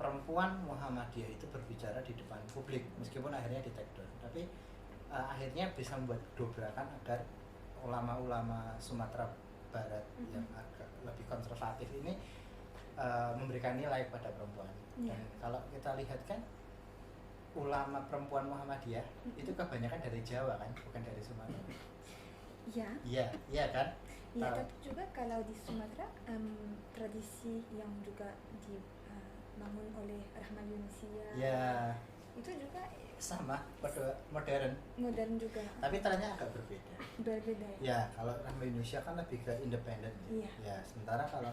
perempuan Muhammadiyah itu berbicara di depan publik, meskipun akhirnya di take down, tapi akhirnya bisa membuat dobrakan agar ulama-ulama Sumatera Barat yang agak lebih konservatif ini memberikan nilai pada perempuan. Dan kalau kita lihat kan ulama perempuan Muhammadiyah itu kebanyakan dari Jawa kan, bukan dari Sumatera. Iya kan? Iya, tapi juga kalau di Sumatera tradisi yang juga dibangun oleh Rahman Yunisia. Ya. Itu juga sama, pada modern juga. Tapi trennya agak berbeda. Ya, kalau Rahman Yunisia kan lebih ke independen. Ya, sementara kalau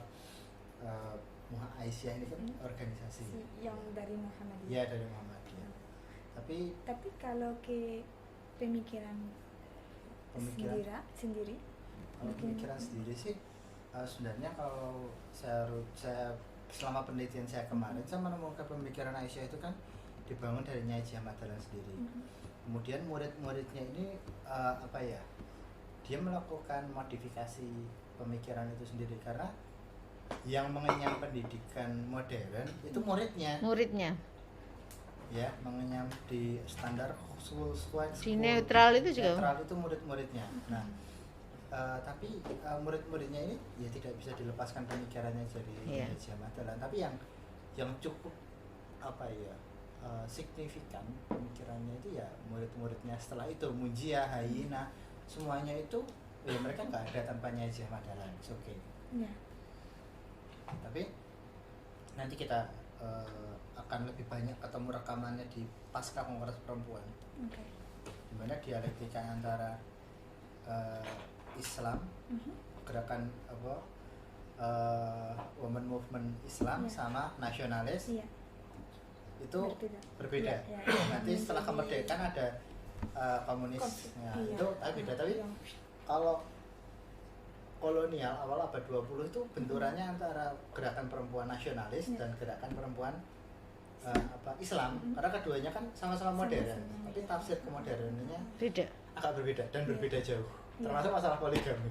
Aisyah ini kan organisasi yang dari Muhammadiyah. Iya, dari Muhammadiyah. Tapi kalau ke pemikiran sendiri kalau pemikiran sendiri sih sebenarnya kalau saya selama penelitian saya kemarin saya menemukan pemikiran Aisyah itu kan dibangun dari Nyai Ahmad Dahlan sendiri. Kemudian murid-muridnya ini dia melakukan modifikasi pemikiran itu sendiri, karena yang mengenyam pendidikan modern itu muridnya ya, mengenyam di standar di netral itu juga netral itu murid-muridnya. Nah tapi murid-muridnya ini ya tidak bisa dilepaskan pemikirannya dari Ahmad Dahlan, tapi yang cukup signifikan pemikirannya itu ya murid-muridnya setelah itu, Munjiah, Hayina, semuanya itu ya mereka nggak ada tanpa Nyai Ahmad Dahlan. Oke. Tapi nanti kita akan lebih banyak ketemu rekamannya di pasca Kongres Perempuan, dimana dialektika antara Islam, gerakan women movement Islam sama nasionalis itu berbeda. Nanti setelah kemerdekaan ada komunis. Itu beda. Tapi kalau kolonial awal abad 20 itu benturannya antara gerakan perempuan nasionalis dan gerakan perempuan Islam, karena keduanya kan sama-sama modern, tapi tafsir kemodernannya agak berbeda dan berbeda jauh, termasuk masalah poligami.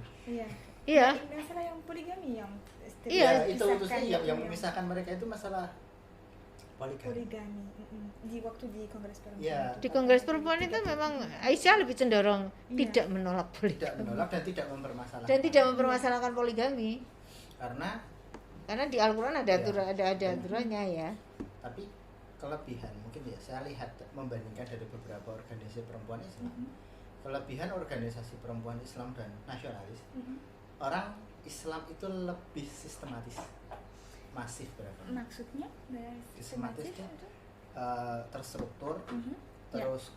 Iya. Masalah yang poligami yang itu sih yang memisahkan mereka itu masalah poligami. Di waktu di Kongres Perempuan. Di Kongres Perempuan itu memang Aisyah lebih cenderung tidak menolak poligami. Tidak menolak dan tidak mempermasalahkan. Dan tidak mempermasalahkan poligami. Karena di Al-Qur'an ada aturannya ya. Tapi kelebihan mungkin ya saya lihat membandingkan dari beberapa organisasi perempuan Islam. Kelebihan organisasi perempuan Islam dan nasionalis. Orang Islam itu lebih sistematis. Masif berapa? Maksudnya sistematis itu terstruktur, terus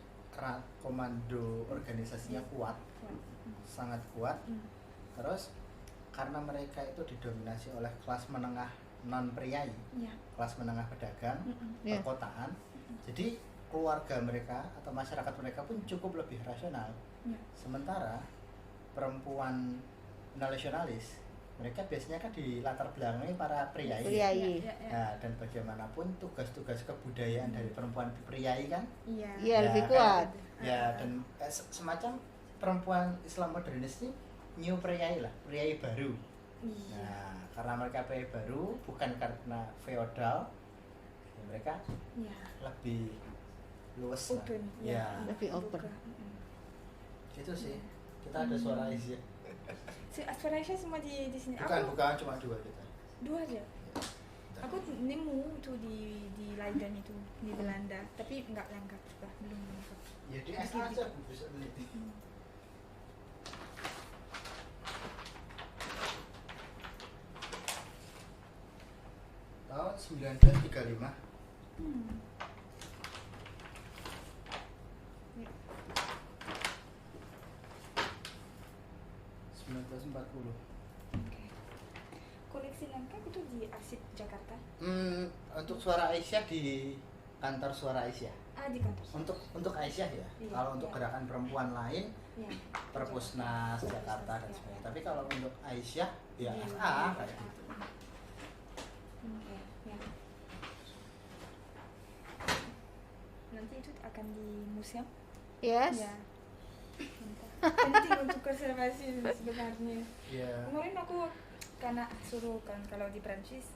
komando organisasinya kuat, sangat kuat. Terus karena mereka itu didominasi oleh kelas menengah non priai, kelas menengah pedagang, perkotaan, jadi keluarga mereka atau masyarakat mereka pun cukup lebih rasional. Sementara perempuan nasionalis mereka biasanya kan di latar belakangnya para priai. Nah, dan bagaimanapun tugas-tugas kebudayaan dari perempuan priai kan lebih kuat. Dan semacam perempuan Islam modernis ini new priai baru. Nah, karena mereka priai baru bukan karena feodal, mereka lebih luas lebih open. Itu sih. Kita ada suara Aisyah. Suara Aisyah semua di sini. Bukan cuma 2 kita. 2 aja. Aku nemu itu di Leiden itu di Belanda, tapi nggak lengkap juga, belum lengkap. Ya di asal aja bisa teliti. Tahun 1935. 1940. Koleksi lengkap itu di Arsip Jakarta. Untuk suara Aisyah di kantor Suara Aisyah. Di kantor. Untuk Aisyah ya. Kalau untuk gerakan perempuan lain, Perpusnas Jakarta dan sebagainya. Tapi kalau untuk Aisyah ya SA kayak gitu. Nanti itu akan di museum. Yes. Penting untuk konservasi sebenarnya. Kemarin aku karena suruh kan kalau di Prancis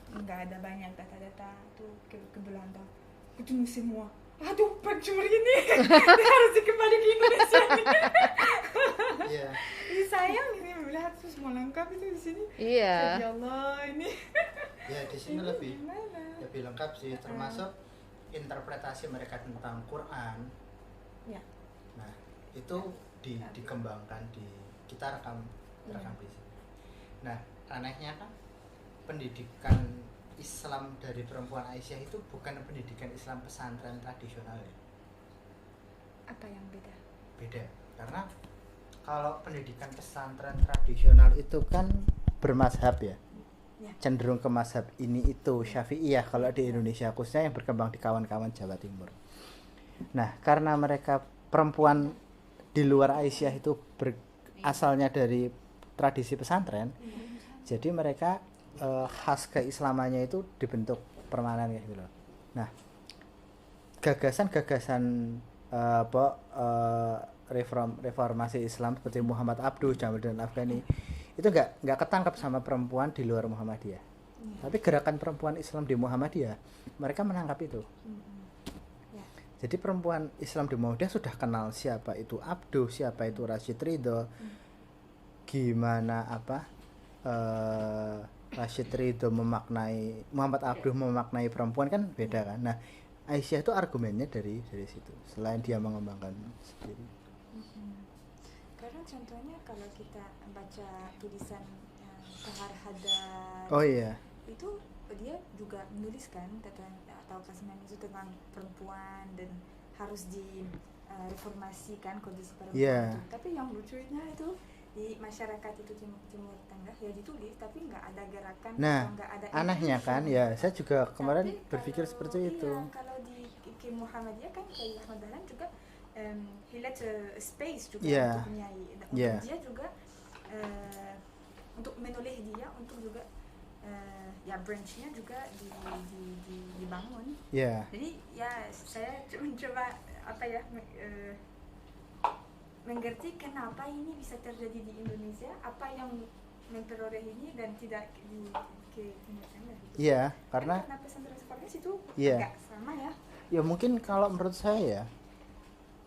nggak ada banyak data-data tuh ke Belanda, ketemu semua. Aduh, pencuri ini harus dikembali ke Indonesia. Ini sayang ini melihat tuh semua lengkap itu di sini. Ya Allah ini. Di sini lebih lengkap sih, termasuk interpretasi mereka tentang Quran. Nah, itu dikembangkan kita rekam di sini. Nah, anehnya kan pendidikan Islam dari perempuan Aisyah itu bukan pendidikan Islam pesantren tradisional ya. Apa yang beda? Beda, karena kalau pendidikan pesantren tradisional itu kan bermazhab ya. Cenderung ke mazhab ini itu Syafi'iyah kalau di Indonesia, khususnya yang berkembang di kawan-kawan Jawa Timur. Nah, karena mereka perempuan di luar Aisyah itu asalnya dari tradisi pesantren, jadi mereka khas keislamannya itu dibentuk permanen kayak gitu loh. Nah, gagasan-gagasan reformasi Islam seperti Muhammad Abduh, Jamaluddin Afghani itu nggak ketangkap sama perempuan di luar Muhammadiyah. Tapi gerakan perempuan Islam di Muhammadiyah mereka menangkap itu. Jadi perempuan Islam di Muhammadiyah sudah kenal siapa itu Abduh, siapa itu Rashid Ridho, gimana Rashid Ridho memaknai, Muhammad Abduh memaknai perempuan kan beda kan. Nah, Aisyah itu argumennya dari situ, selain dia mengembangkan sendiri. Karena contohnya kalau kita baca tulisan Tahar Hadar, itu dia juga menuliskan atau kasihan itu tentang perempuan dan harus direformasikan kondisi perempuan itu. Tapi yang lucunya itu di masyarakat itu Timur Tengah ya ditulis tapi nggak ada gerakan, nggak ada anehnya kan ya, saya juga kemarin berpikir seperti itu. Kalau di Muhammadiyah kan kayak Ahmad Dahlan juga he let space juga untuk menyanyi, untuk dia juga untuk menulis dia untuk juga ya branchnya juga dibangun. Jadi ya saya mencoba mengerti kenapa ini bisa terjadi di Indonesia, apa yang memperoleh ini dan tidak di Timur Tengah. Iya, karena pesan transformis itu agak sama ya. Ya mungkin kalau menurut saya ya,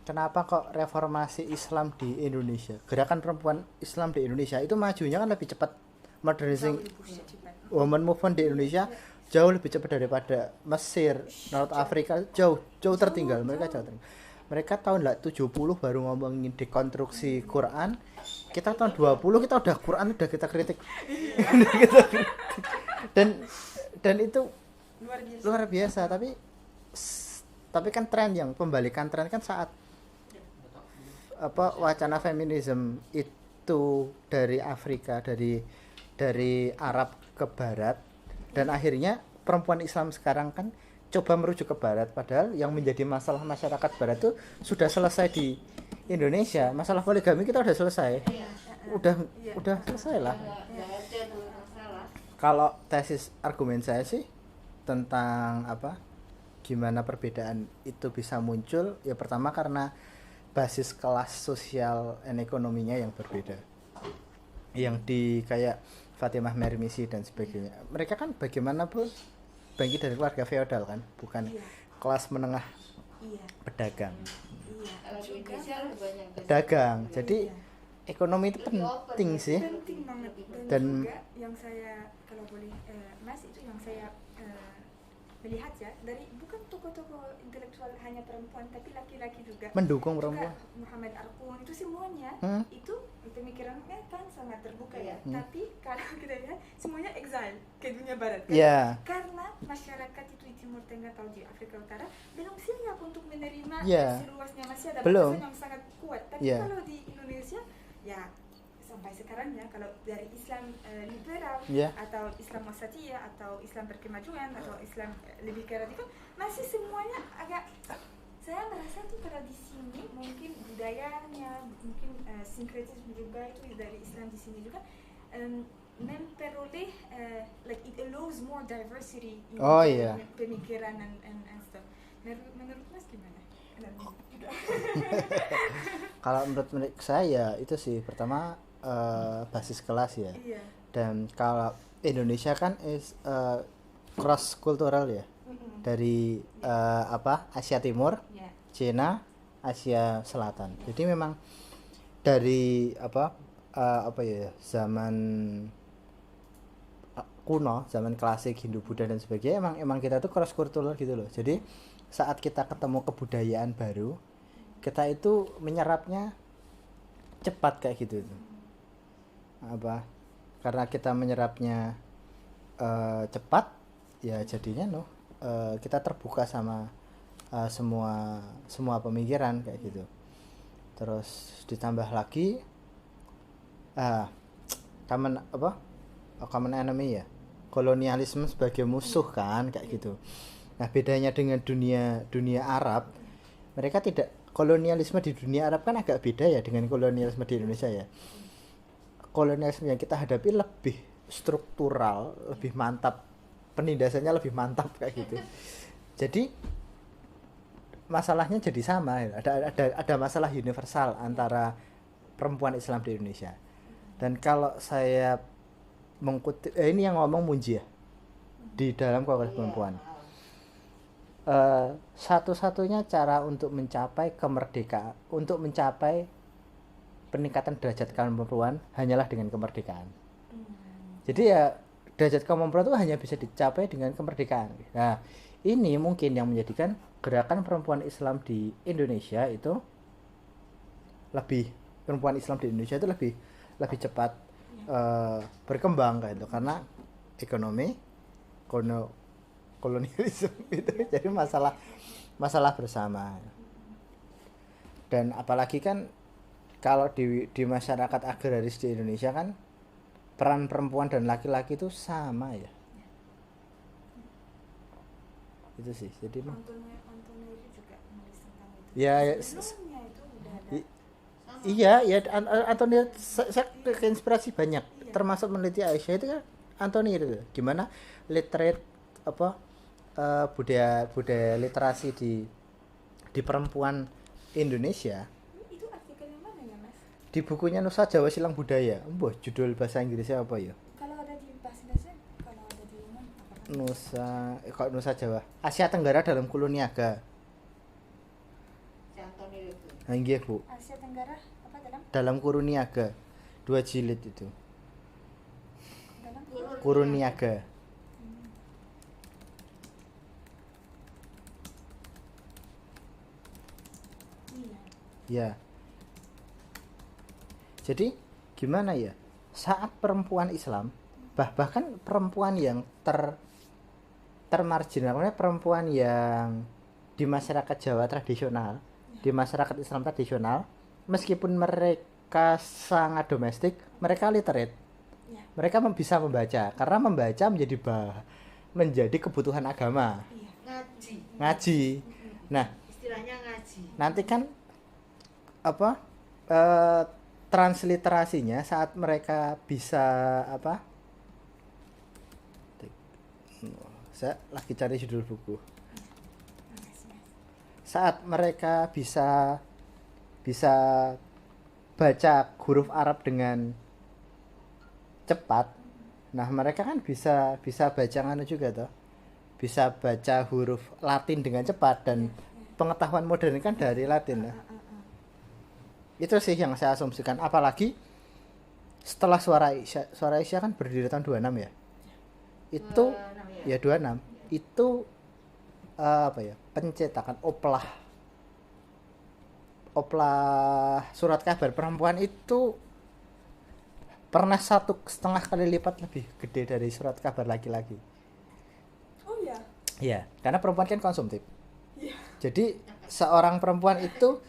kenapa kok reformasi Islam di Indonesia, gerakan perempuan Islam di Indonesia itu majunya kan lebih cepat, modernizing woman movement di Indonesia jauh lebih cepat daripada Mesir, North Afrika, jauh tertinggal. Mereka tahun 70 baru ngomongin dekonstruksi Quran. Kita tahun 20 kita udah Quran udah kita kritik. dan itu luar biasa. Tapi kan tren yang pembalikan tren kan saat wacana feminisme itu dari Afrika, dari Arab ke Barat, dan akhirnya perempuan Islam sekarang kan coba merujuk ke Barat, padahal yang menjadi masalah masyarakat Barat itu sudah selesai di Indonesia. Masalah poligami kita udah selesai, udah selesai lah. Kalau tesis argumen saya sih tentang gimana perbedaan itu bisa muncul, ya pertama karena basis kelas sosial dan ekonominya yang berbeda, yang di kayak Fatimah Mermisi dan sebagainya. Mereka kan bagaimanapun bangkit dari keluarga feodal kan, bukan kelas menengah pedagang. Pedagang. Jadi ekonomi itu penting sih. Penting banget. Dan juga yang saya kalau boleh Mas itu yang saya melihat ya dari bukan tokoh-tokoh intelektual hanya perempuan tapi laki-laki juga mendukung perempuan. Muhammad Arqun itu semuanya itu pemikirannya kan sangat terbuka ya. Tapi kalau kita lihat semuanya exile ke dunia barat kan? Karena masyarakat itu di Timur Tengah atau di Afrika Utara belum siap untuk menerima seluasnya, masih ada batasan yang sangat kuat. Tapi kalau di Indonesia ya sampai sekarang ya, kalau dari Islam liberal atau Islam wasatiyah atau Islam berkemajuan atau Islam lebih ke radikal, masih semuanya agak, saya merasa tuh kalau di sini mungkin budayanya, mungkin sinkretisme juga itu dari Islam di sini juga memperoleh like it allows more diversity in pemikiran and stuff. Menurut Mas gimana? Kalau menurut saya itu sih pertama basis kelas ya. Dan kalau Indonesia kan cross kultural ya, dari Asia Timur, Cina, Asia Selatan. Jadi memang dari zaman kuno, zaman klasik Hindu Buddha dan sebagainya, emang kita tuh cross kultural gitu loh. Jadi saat kita ketemu kebudayaan baru, kita itu menyerapnya cepat kayak gitu tuh. Karena kita menyerapnya cepat ya, jadinya kita terbuka sama semua pemikiran kayak gitu. Terus ditambah lagi common enemy ya, kolonialisme sebagai musuh kan kayak gitu. Nah bedanya dengan dunia Arab, mereka tidak, kolonialisme di dunia Arab kan agak beda ya dengan kolonialisme di Indonesia ya. Kolonialisme yang kita hadapi lebih struktural, lebih mantap, penindasannya lebih mantap kayak gitu. Jadi masalahnya jadi sama, ada masalah universal antara perempuan Islam di Indonesia. Dan kalau saya mengutip ini yang ngomong Munjiah di dalam Komunitas Perempuan, satu-satunya cara untuk mencapai kemerdekaan, untuk mencapai peningkatan derajat kaum perempuan hanyalah dengan kemerdekaan. Jadi ya derajat kaum perempuan itu hanya bisa dicapai dengan kemerdekaan. Nah ini mungkin yang menjadikan gerakan perempuan Islam di Indonesia itu lebih cepat berkembang kayak itu, karena ekonomi, kolonialisme itu jadi masalah bersama. Dan apalagi kan kalau di masyarakat agraris di Indonesia kan peran perempuan dan laki-laki itu sama ya. Itu sih. Jadi Antonio juga menulis tentang itu. Ya, sebelumnya itu udah ada. Iya, ya Antonio saya keinspirasi banyak. Iya. Termasuk meneliti Aisyah itu kan Antonio itu. Gimana literate budaya literasi di perempuan Indonesia. Itu artikelnya mana ya, Mas? Di bukunya Nusa Jawa Silang Budaya. Judul bahasa Inggrisnya apa ya? Kalau ada di bahasa Indonesia, kalau ada di umum apa? Nusa Jawa. Asia Tenggara dalam Kurun Niaga. Nggih, Bu. Asia Tenggara apa dalam Kurun Niaga. 2 jilid itu. Dalam Kurun Niaga. Ya. Jadi gimana ya? Saat perempuan Islam, bahkan perempuan yang termarginal, perempuan yang di masyarakat Jawa tradisional, di masyarakat Islam tradisional, meskipun mereka sangat domestik, mereka literate. Mereka bisa membaca, karena membaca menjadi kebutuhan agama. Ngaji. Nah, istilahnya ngaji. Nanti kan transliterasinya saat mereka bisa saya lagi cari judul buku. Saat mereka bisa baca huruf Arab dengan cepat, nah mereka kan bisa baca juga toh, bisa baca huruf Latin dengan cepat, dan pengetahuan modern kan dari Latin ya. Itu sih yang saya asumsikan, apalagi setelah Suara Aisyah kan berdiri tahun 26 ya. Itu 26. Itu pencetakan oplah surat kabar perempuan itu pernah 1,5 kali lipat lebih gede dari surat kabar laki-laki. Oh ya. Iya, karena perempuan kan konsumtif. Iya. Jadi seorang perempuan itu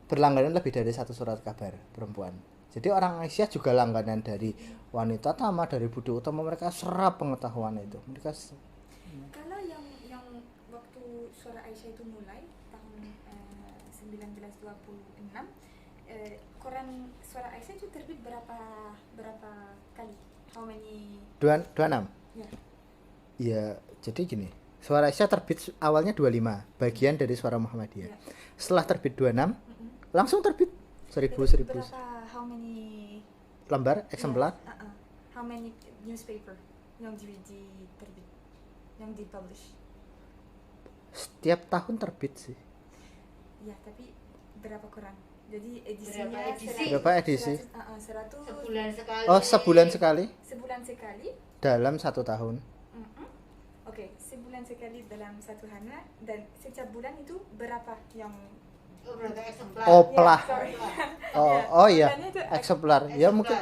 berlangganan lebih dari 1 surat kabar perempuan. Jadi orang Aisyah juga langganan dari Wanita Tama, dari Budi Utama, mereka serap pengetahuan itu. Mereka kalau yang waktu Suara Aisyah itu mulai tahun 1926, koran Suara Aisyah itu terbit berapa kali? How many? 26. Ya. Iya, jadi gini. Suara Aisyah terbit awalnya 25, bagian dari Suara Muhammadiyah. Ya. Setelah terbit 26, langsung terbit 1000. Berapa, how many lembar eksemplar? How many newspaper yang diterbit, yang dipublish? Setiap tahun terbit sih. Ya, tapi berapa koran? Jadi edisinya berapa edisi? 100 sebulan sekali. Oh, sebulan sekali? Sebulan sekali dalam 1 tahun. Oke, sebulan sekali dalam 1 hari, dan setiap bulan itu berapa yang berapa eksemplar? Oplah. Ya, eksemplar. Ya mungkin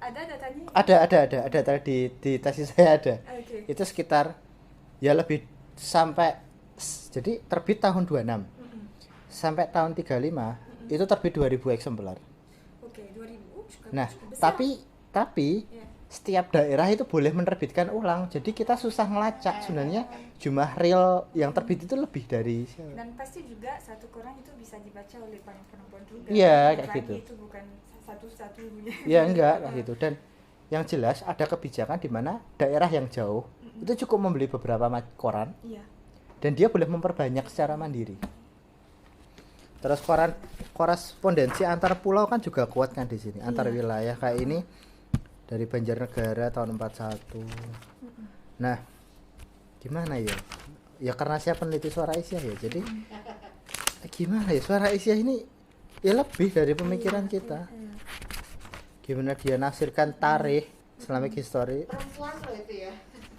ada datanya. Ada tadi di tesis saya ada. Okay. Itu sekitar ya lebih sampai, jadi terbit tahun 26. Sampai tahun 35 itu terbit 2000 eksemplar. Oke, 2000. Nah, tapi setiap daerah itu boleh menerbitkan ulang. Jadi kita susah ngelacak sebenarnya jumlah real yang terbit itu lebih dari. Dan pasti juga satu koran itu bisa dibaca oleh banyak perempuan juga. Iya, kayak gitu. Itu bukan satu-satunya. Iya, enggak kayak gitu. Dan yang jelas ada kebijakan di mana daerah yang jauh itu cukup membeli beberapa koran. Iya. Dan dia boleh memperbanyak secara mandiri. Terus korespondensi antar pulau kan juga kuat kan di sini, antar wilayah kayak ini. Dari Banjarnegara tahun 41. Nah, gimana ya? Ya karena saya peneliti Suara Aisyah ya. Jadi gimana ya, Suara Aisyah ini ya lebih dari pemikiran kita. Gimana dia nafsirkan tarikh Islamic history. Perempuan loh itu ya.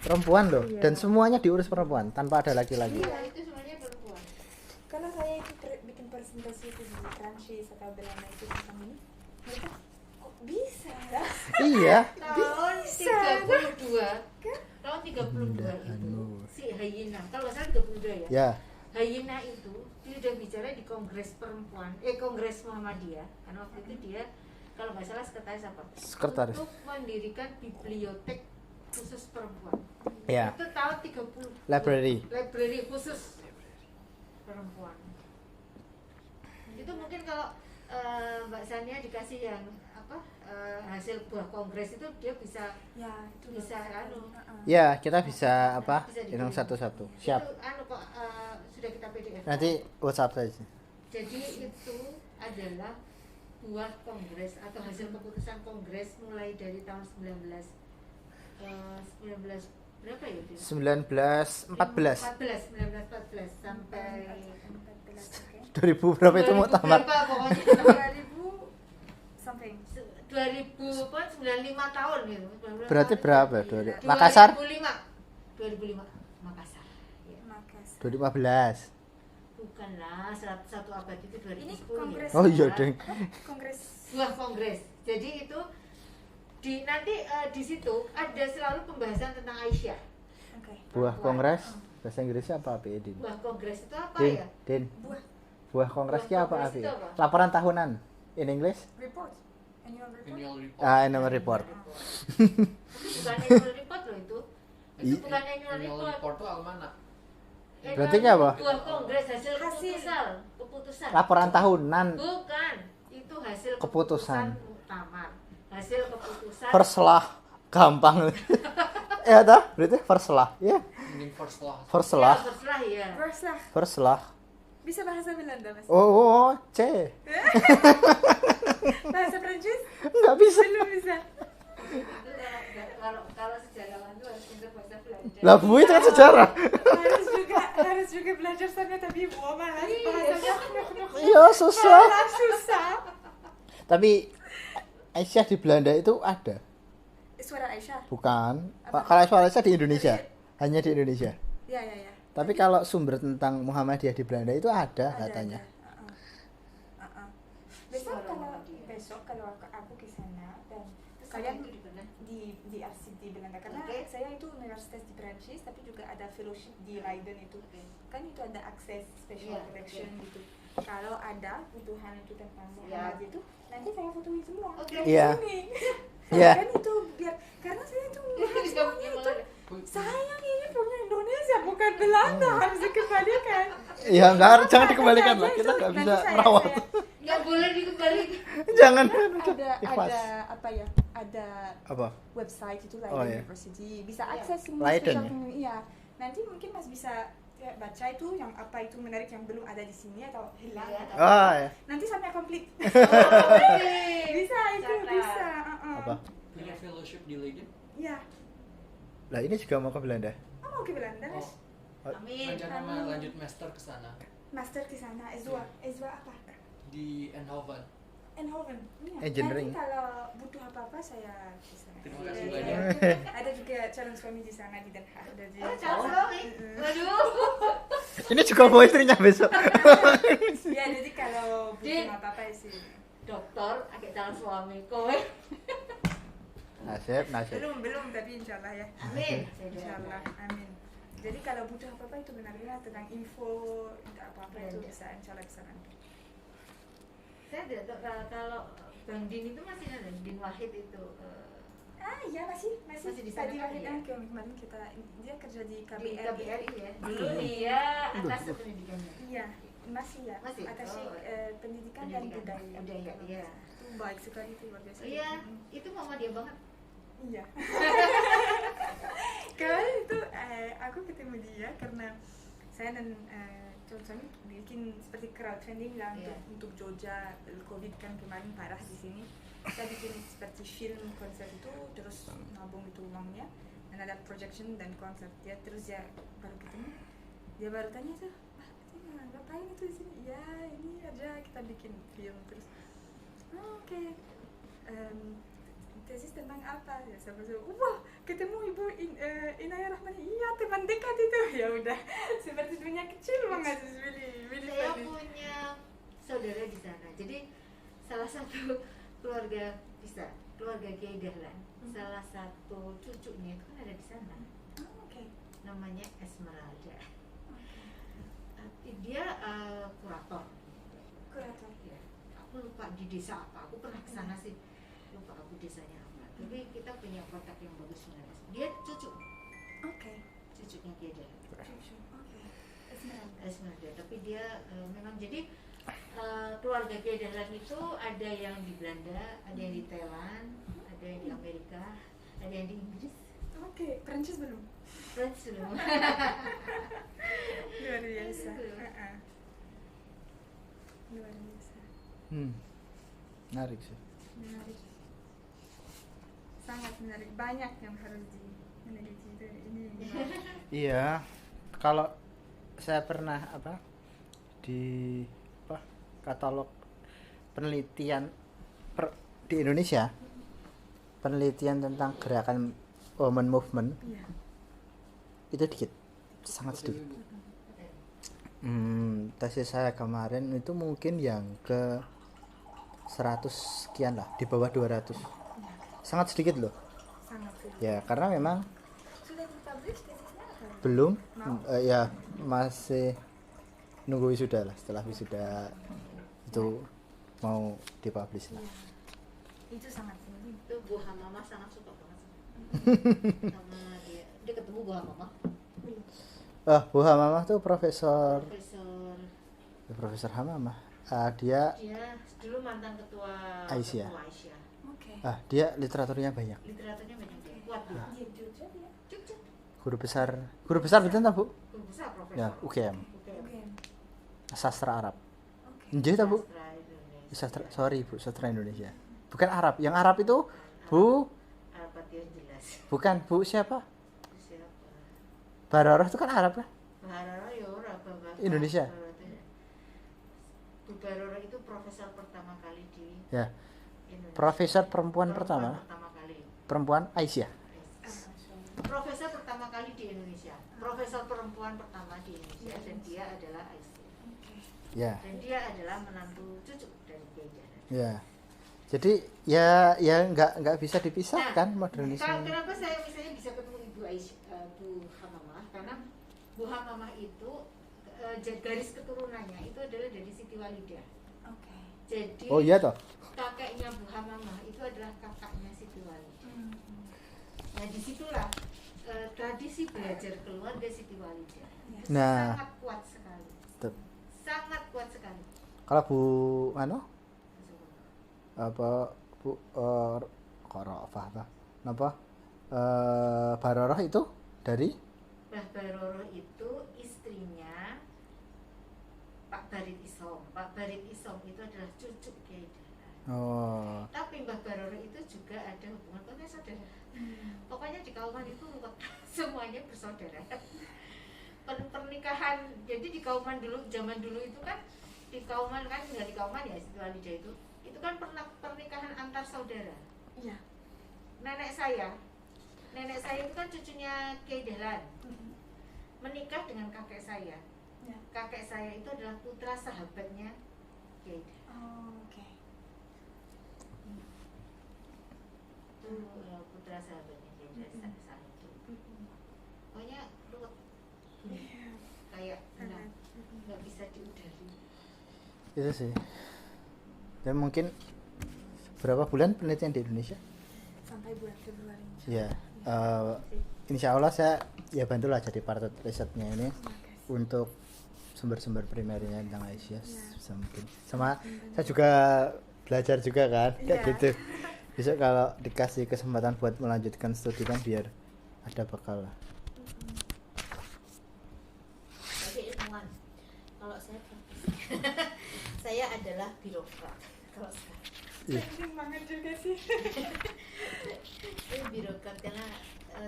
Perempuan loh, dan semuanya diurus perempuan tanpa ada laki-laki. Iya, itu semuanya perempuan. Kalau saya itu bikin presentasi itu di Prancis atau Belanda itu tentang ini, mereka bisa. Iya. Tahun 32. Tahun 32 itu si Hayina, kalau saya 32 ya. Ya. Hayina itu dia sudah bicara di Kongres Perempuan, Kongres Muhammadiyah, karena waktu itu dia kalau nggak salah sekretaris untuk mendirikan bibliotek khusus perempuan. Ya. Itu tahun 30. Library khusus perempuan. Itu mungkin kalau Mbak Sania dikasih yang hasil buah kongres itu dia bisa ya kita bisa hitung satu-satu. Siap. Itu kok sudah kita PDF. Nanti WhatsApp saja. Jadi itu adalah buah kongres atau hasil keputusan kongres mulai dari tahun 19 berapa ya? 1914 sampai 2000 berapa itu mau tamat? 2000 something. 95 tahun gitu. Berarti berapa? Makassar? 2005 Makassar. Ya. 2015. Bukanlah, satu abad itu 2010. Ini kongres. Oh iya, Deng. Kongres. Buah kongres. Jadi itu nanti di situ ada selalu pembahasan tentang Aisyah. Okay. Buah kongres bahasa Inggrisnya apa Din? Buah kongres itu apa Din, ya? Din. Buah kongresnya apa kongres itu apa? Laporan tahunan in English? Report. Annual report. Annual report. Bukan annual report loh itu. Itu bukan annual report. Itu almanak. Berarti apa? Buah kongres hasil keputusan. Laporan tahunan. Bukan. Itu hasil keputusan muktamar. Hasil keputusan. Perslah gampang. Ya dah, berarti perslah, ya. Perslah. Ya. Perslah. Bisa bahasa Belanda, Mas? Oh, C. Bahasa Prancis? Enggak bisa. Belum bisa. Kalau sejarawan itu harus pintar bahasa Belanda. Lah, Bu itu kan sejarah. harus juga belajar sama tapi Bu malas bahasanya. Iya, susah. Susah. Tapi Aisyah di Belanda itu ada. Suara Aisyah? Bukan. Kalau suara Aisyah di Indonesia. Hanya di Indonesia. Iya. Tapi kalau sumber tentang Muhammadiyah di Belanda itu ada katanya. Besok kalau aku ke sana dan kalian di arsip di Belanda karena saya itu universitas di Prancis tapi juga ada fellowship di Leiden itu. Kan itu ada akses special collection gitu. Kalau ada kebutuhan itu tentang Muhammadiyah itu nanti saya fotoin semua. Iya. Iya. Kan itu biar karena saya itu semuanya itu sayang ini punya Indonesia bukan Belanda harus dikembalikan. Ya enggak, jangan dikembalikan lah. Kita enggak bisa merawat. Enggak boleh dikembalikan. Jangan. Ada apa ya? Ada website itu Leiden University bisa akses semua. Iya. Nanti mungkin Mas bisa baca itu yang apa itu menarik yang belum ada di sini atau hilang atau ya. nanti sampai komplit. Bisa itu bisa. Apa? Punya fellowship di Leiden? Iya. Lah ini juga mau ke Belanda. Mau ke Belanda, Mas? Amin. Rencana lanjut master ke sana. Master ke sana, S2 apa? Di Eindhoven. Iya. Engineering. Nanti kalau butuh apa-apa saya ke sana. Terima kasih banyak. Ada juga calon suami di sana di Den Haag. Calon suami? Waduh. Ini juga mau istrinya besok. Ya, jadi kalau butuh apa-apa sih. Dokter, agak calon suami kowe. Nasib. Belum tapi insyaallah ya. Amin. Insyaallah, amin. Jadi kalau butuh apa-apa itu benar-benar tentang info apa-apa itu bisa insyaallah bisa nanti. Saya tidak tahu kalau Bang Din itu masih ada, Din Wahid itu. Iya masih di sana. Tadi Wahid kemarin kita dia kerja di KBRI. Di KBRI ya. Dulu dia atas pendidikannya. Iya, masih ya. Atas pendidikan dan budaya. Iya. Itu baik sekali itu luar biasa. Iya, itu Muhammadiyah banget. Iya. Kemarin itu aku ketemu dia karena saya dan suami bikin seperti crowdfunding lah untuk Jogja. Covid kan kemarin parah di sini. Kita bikin seperti film konser itu terus nabung itu uangnya dan ada projection dan konser dia terus dia baru ketemu dia baru tanya tuh ngapain itu di sini ya ini aja kita bikin film terus oke. Tesis tentang apa ya saya wah ketemu Ibu Inayah Rahmani iya teman dekat itu ya udah seperti dunia kecil banget saya punya saudara di sana jadi salah satu keluarga Kiai Dahlan salah satu cucunya itu kan ada di sana namanya Esmeralda Dia kurator. Ya. Aku lupa di desa apa, aku pernah kesana sih, lupa aku desanya apa. Tapi kita punya kontak yang bagus sebenarnya. Dia cucu. Cucunya Kiai Dahlan. Esmeralda. Tapi dia memang jadi keluarga Kiai Dahlan itu ada yang di Belanda, ada yang di Thailand, ada yang di Amerika, ada yang di Inggris. Prancis belum? Prancis belum. Luar biasa. Luar biasa. Menarik sih. Menarik. Sangat menarik. Banyak yang harus meneliti itu ini. Iya. Kalau saya pernah di katalog penelitian di Indonesia, penelitian tentang gerakan women movement itu dikit, sangat sedikit. Tesis saya kemarin itu mungkin yang ke 100 sekian lah, di bawah 200. Sangat sedikit loh. Ya karena memang Sudah dipublish tesisnya? belum, ya masih nunggu wisuda lah. Setelah wisuda itu mau dipublish lah. Itu sangat penting. Itu Bu Hamamah sangat suka banget sama dia ketemu Bu Hamamah. Bu Hamamah tuh Profesor Hamamah. Dia dulu mantan ketua Aisyah. Oke. Dia literaturnya banyak. Literaturnya banyak dia. Kuat dia. Jogja. Guru besar betul tak Bu? Guru besar profesor. Ya, UGM. Oke. Sastra Arab. Oke. Nggih ta Bu? Sastra Indonesia. Bukan Arab. Yang Arab itu Bu Al-Fatihah jelas. bukan Bu siapa? Baroroh itu kan Arab lah. Baroroh ya ora Bapak. Indonesia. Bu Baroroh itu profesor pertama kali di Ya. Indonesia. Profesor perempuan pertama. Kali. Perempuan Aisyah. Profesor pertama kali di Indonesia. Profesor perempuan pertama di Indonesia dan dia adalah Aisyah. Ya. Dan dia adalah menantu cucu dari Kiai Dahlan. Ya. Jadi ya nggak bisa dipisahkan modernisme. Kenapa saya misalnya bisa ketemu Ibu Aisyah, Bu Hamamah? Karena Bu Hamamah itu garis keturunannya itu adalah dari Siti Walidah. Oke. Jadi Oh iya toh. kakeknya Bu Hamamah itu adalah kakaknya Siti Walidah. Nah disitulah tradisi belajar keluarga Siti Walidah sangat kuat sekali. Sangat kuat sekali. Kalau Bu Bu Korofah apa? Baroroh itu dari Mbah Baroroh itu istrinya Pak Barit Isom. Pak Barit Isom itu adalah cucu Kiai Dahlan. Oh. Tapi Mbah Baroroh itu juga ada hubungan saudara. Pokoknya di Kauman itu semuanya bersaudara. Pernikahan, jadi di Kauman dulu, zaman dulu itu kan di Kauman kan tinggal di Kauman ya Siti Walidah itu kan pernikahan antar saudara. Iya. Nenek saya itu kan cucunya Kiai Dahlan. Menikah dengan kakek saya. Ya. Kakek saya itu adalah putra sahabatnya Kiai Dahlan. Oh, oke. Itu putra sahabatnya Kiai Dahlan saat itu. Pokoknya ruwet. Kayak nggak bisa diudari. Itu sih. Dan mungkin berapa bulan penelitian di Indonesia? Sampai bulan Februari. Ya, insya Allah saya ya bantulah jadi partner risetnya ini untuk sumber-sumber primernya tentang Aisyah mungkin. Sama saya juga belajar juga kan, kayak gitu. Besok kalau dikasih kesempatan buat melanjutkan studi kan biar ada bekal lah. Jadi ilmuwan. Kalau saya saya adalah birokrat. Kalau sekarang. Penting banget juga sih. Saya birokrat karena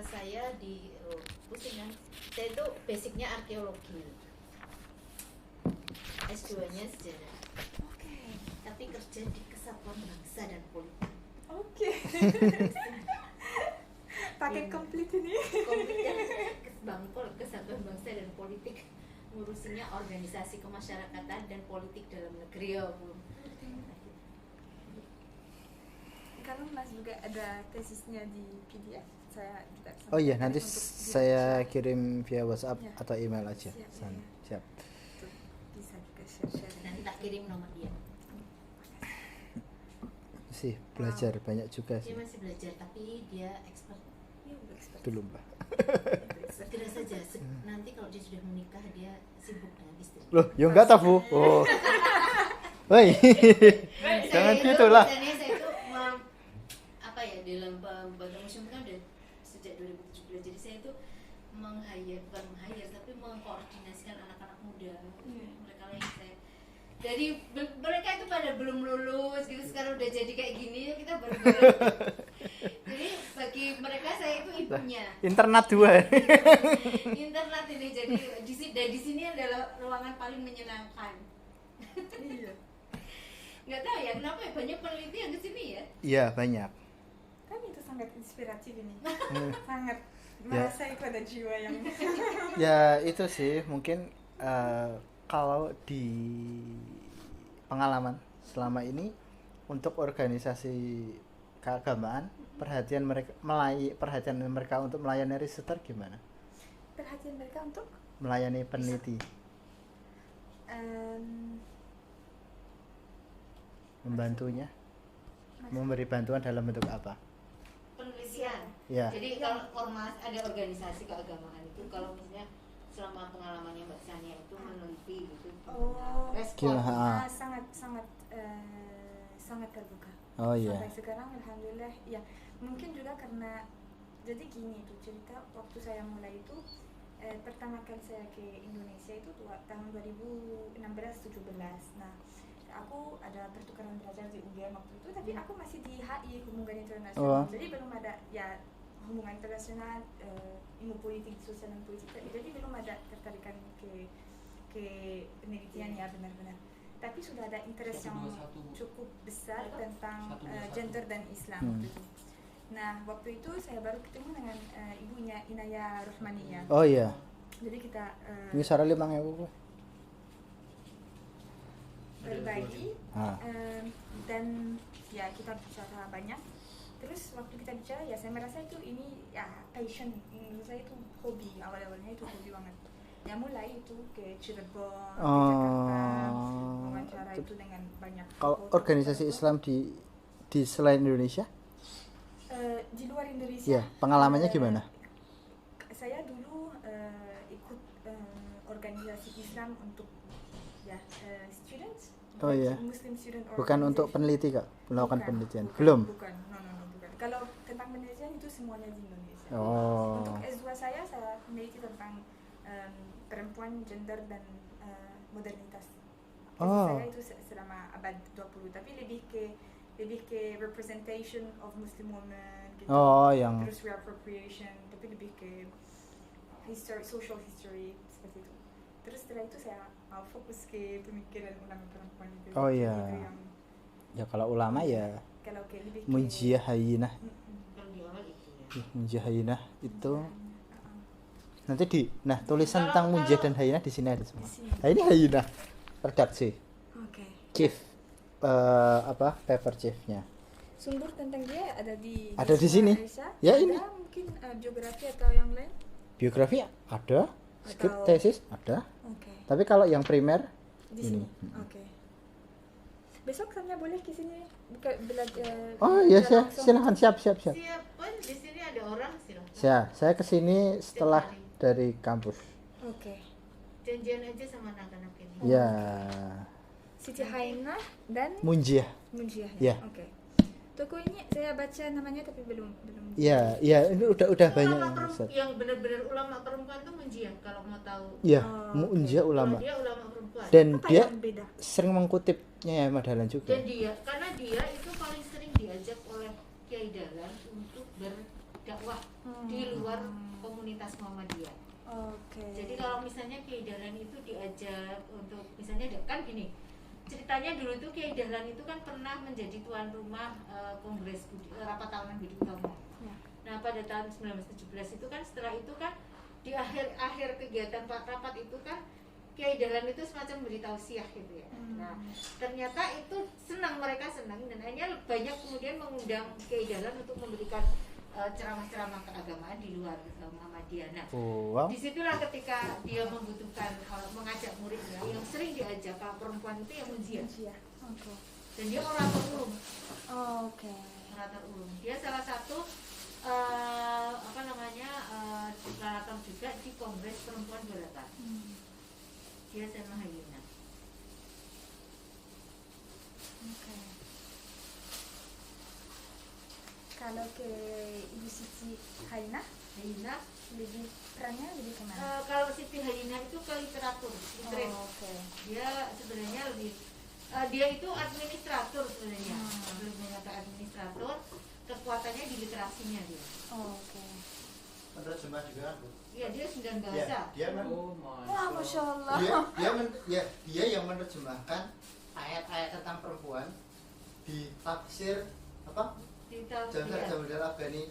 saya di pusing kan. Saya itu basicnya arkeologi. S2-nya sejarah. Oke. Tapi kerja di Kesatuan Bangsa dan Politik. Oke. Pakai komplit ini. Komplit ya. Kesatuan Bangsa dan Politik. Ngurusinya organisasi kemasyarakatan dan politik dalam negeri ya Bu. Kalau Mas juga ada tesisnya di PDF, saya juga. Oh iya, nanti saya kirim via WhatsApp atau email aja. Siap. Siap. share. Nanti tak kirim nomor dia. Sih belajar banyak juga sih. Dia masih belajar tapi dia expert. Belum Mbak. Tidak saja nanti kalau dia sudah menikah dia sibuk dengan istri. Loh, ya enggak tahu Bu. Oh. Woi. Jangan gitulah. Saya itu apa ya dalam pembagian museum kan udah sejak 2017. Jadi saya itu bukan meng-hire tapi mengkoordinasikan anak-anak muda. Mereka yang saya dari mereka itu pada belum lulus gitu, sekarang udah jadi kayak gini ya kita bareng-bareng. Jadi bagi mereka saya itu ibunya. Internat 2. Internat ini jadi di sini adalah ruangan paling menyenangkan. Iya. Nggak tahu ya kenapa ya banyak peneliti yang kesini ya. Iya banyak. Kan itu sangat inspiratif ini. Sangat merasa itu ada jiwa yang. Ya itu sih mungkin kalau di pengalaman selama ini untuk organisasi keagamaan perhatian mereka untuk melayani riseter gimana? Perhatian mereka untuk melayani peneliti. Membantunya. Memberi bantuan dalam bentuk apa? Penelitian. Ya. Jadi kalau ada organisasi keagamaan itu kalau misalnya selama pengalamannya Mbak Sania itu meneliti gitu. Respon sangat terbuka. Oh iya. Sampai sekarang alhamdulillah ya. Mungkin juga karena jadi gini tuh cerita waktu saya mulai itu pertama kali saya ke Indonesia itu tahun 2016-17. Nah, aku ada pertukaran belajar di UGM waktu itu, tapi aku masih di HI Hubungan Internasional. Jadi belum ada ya hubungan internasional, ilmu politik, sosial dan politik. Jadi belum ada ketertarikan ke penelitian ya benar-benar. Tapi sudah ada interest yang cukup besar tentang gender dan Islam waktu itu. Nah, waktu itu saya baru ketemu dengan ibunya Inaya Rohmaniyah. Oh iya. Jadi kita Wisara 5.000 berbagi dan ya kita bicara banyak. Terus waktu kita bicara ya saya merasa itu ini ya passion, menurut saya itu hobi, awal-awalnya itu hobi banget. Ya mulai itu ke Cirebon, ke Jakarta, wawancara itu dengan banyak. Kalau organisasi Islam di selain Indonesia? Di luar Indonesia. Ya, pengalamannya gimana? Saya dulu ikut organisasi Islam untuk ya students. Oh iya. Muslim student bukan untuk peneliti Kak, melakukan penelitian. Bukan, Belum. Bukan. No, bukan. Kalau tentang penelitian itu semuanya di Indonesia. Oh. Untuk S2 saya meneliti tentang perempuan, gender dan modernitas. Saya itu selama abad 20, tapi lebih ke representation of Muslim women gitu. Yang terus reappropriation, tapi lebih ke social history seperti itu. Terus setelah itu saya fokus ke pemikiran ulama perempuan itu. Oh iya. Ya kalau ulama ya. Kalau ke lebih ke Munjiah Hayinah. Munjiah Hayinah itu nanti tulisan tentang Munjiah dan Hayinah di sini ada semua. Nah, ini Hayinah redaksi. Oke. Chief paper chiefnya. Sumber tentang dia ada di sini. Ya ada ini. Mungkin biografi atau yang lain? Biografi ada, skrip tesis ada. Oke. Tapi kalau yang primer di ini. Oke. Besok saya boleh ke sini belajar. Oh iya, silakan siap. Siap, di sini ada orang silakan. Saya ke sini setelah dari kampus. Oke. Janjian aja sama anak-anak ini. Ya. Siti Hainah dan Munjiah. Ya. Oke. Toko ini saya baca namanya tapi belum. Iya, ini udah banyak yang benar-benar ulama perempuan tuh Munjiah kalau mau tahu. Iya, Munjiah ulama. Dia ulama perempuan. Dan dia sering mengutipnya ya Madalan juga. Dan karena dia itu paling sering diajak oleh Kiai Dahlan untuk berdakwah di luar komunitas Muhammadiyah. Oke. Jadi kalau misalnya Kiai Dahlan itu diajak untuk misalnya kan gini. Ceritanya dulu tuh Kiai Dahlan itu kan pernah menjadi tuan rumah Kongres Rapat Tahunan Budi Utomo. Ya. Nah pada tahun 1917 itu kan setelah itu kan di akhir kegiatan rapat itu kan Kiai Dahlan itu semacam beri tausiah gitu ya. Nah ternyata itu mereka senang dan akhirnya banyak kemudian mengundang Kiai Dahlan untuk memberikan ceramah-ceramah keagamaan di luar Muhammadiyah. Nah, wow. disitulah ketika dia membutuhkan mengajak muridnya, yang sering diajak perempuan itu yang Munziah. Okay. Dan dia orator ulum. Orator ulum. Dia salah satu deklarator juga di Kongres Perempuan Golkar. Dia sama Hayina. Kalau ke Ibu Siti Hayina lebih perannya lebih kemana? Kalau Siti Hayina itu ke literatur, dia sebenarnya lebih dia itu administrator sebenarnya, sebelumnya ke administrator, kekuatannya di literasinya dia. Menerjemah juga, Bu. Iya, dia 9 bahasa. Dia wah, Masya Allah. Dia yang menerjemahkan ayat-ayat tentang perempuan di tafsir apa? Jamal Afghani.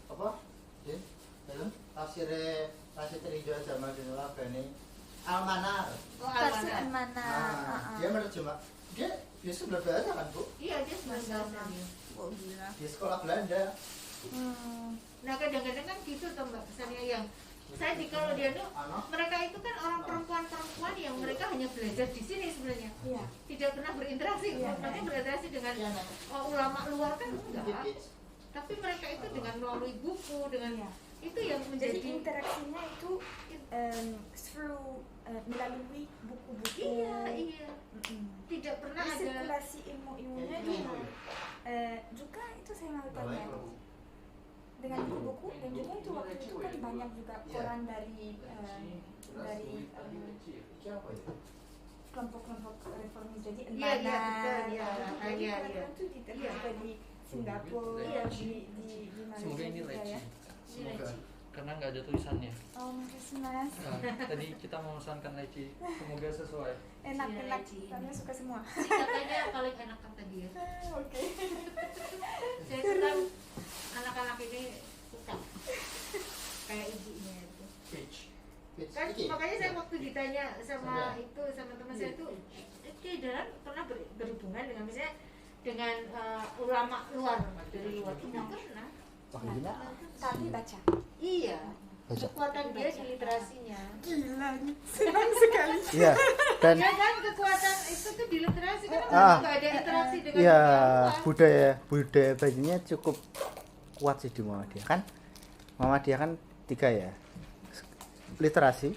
Apa? Ya, dalam tafsir Ridho Jamal Afghani. Al-Manar. Tafsir Al-Manar. Dia menerjemah. Dia 9 bahasa kan, Bu? Iya, dia 9 bahasa. Oh, gila. Di sekolah Belanda. Nah, kadang-kadang kan gitu tuh Mbak, kesannya yang saya di kalau dia tuh mereka itu kan orang perempuan yang mereka hanya belajar di sini sebenarnya, tidak pernah berinteraksi, mereka berinteraksi dengan ulama luar kan enggak, tapi mereka itu dengan melalui buku, dengan itu yang menjadi jadi interaksinya itu through melalui buku-buku. Iya. Tidak pernah ada sirkulasi ilmu-ilmunya juga itu saya mau tanya dengan buku-buku, dan juga itu waktu itu kan banyak juga koran dari kelompok-kelompok reformis, jadi itu juga di Singapura, di Malaysia juga ya. Karena nggak ada tulisannya. Makasih Mas. Tadi kita memesankan leci, semoga sesuai. Enak, kami suka semua. Katanya paling enak kata dia. Oke. Saya suka anak-anak ini suka kayak ibunya itu. Kan makanya saya waktu ditanya sama teman saya itu Dalan pernah berhubungan dengan misalnya dengan ulama luar dari luar itu pernah. Tapi baca. Iya. Kekuatan dia di literasinya. Gila, senang sekali. Iya. Dan ya kan kekuatan itu tuh di literasi kan nggak ada interaksi dengan budaya bajunya cukup kuat sih di Muhammadiyah kan. Muhammadiyah kan 3 ya. Literasi,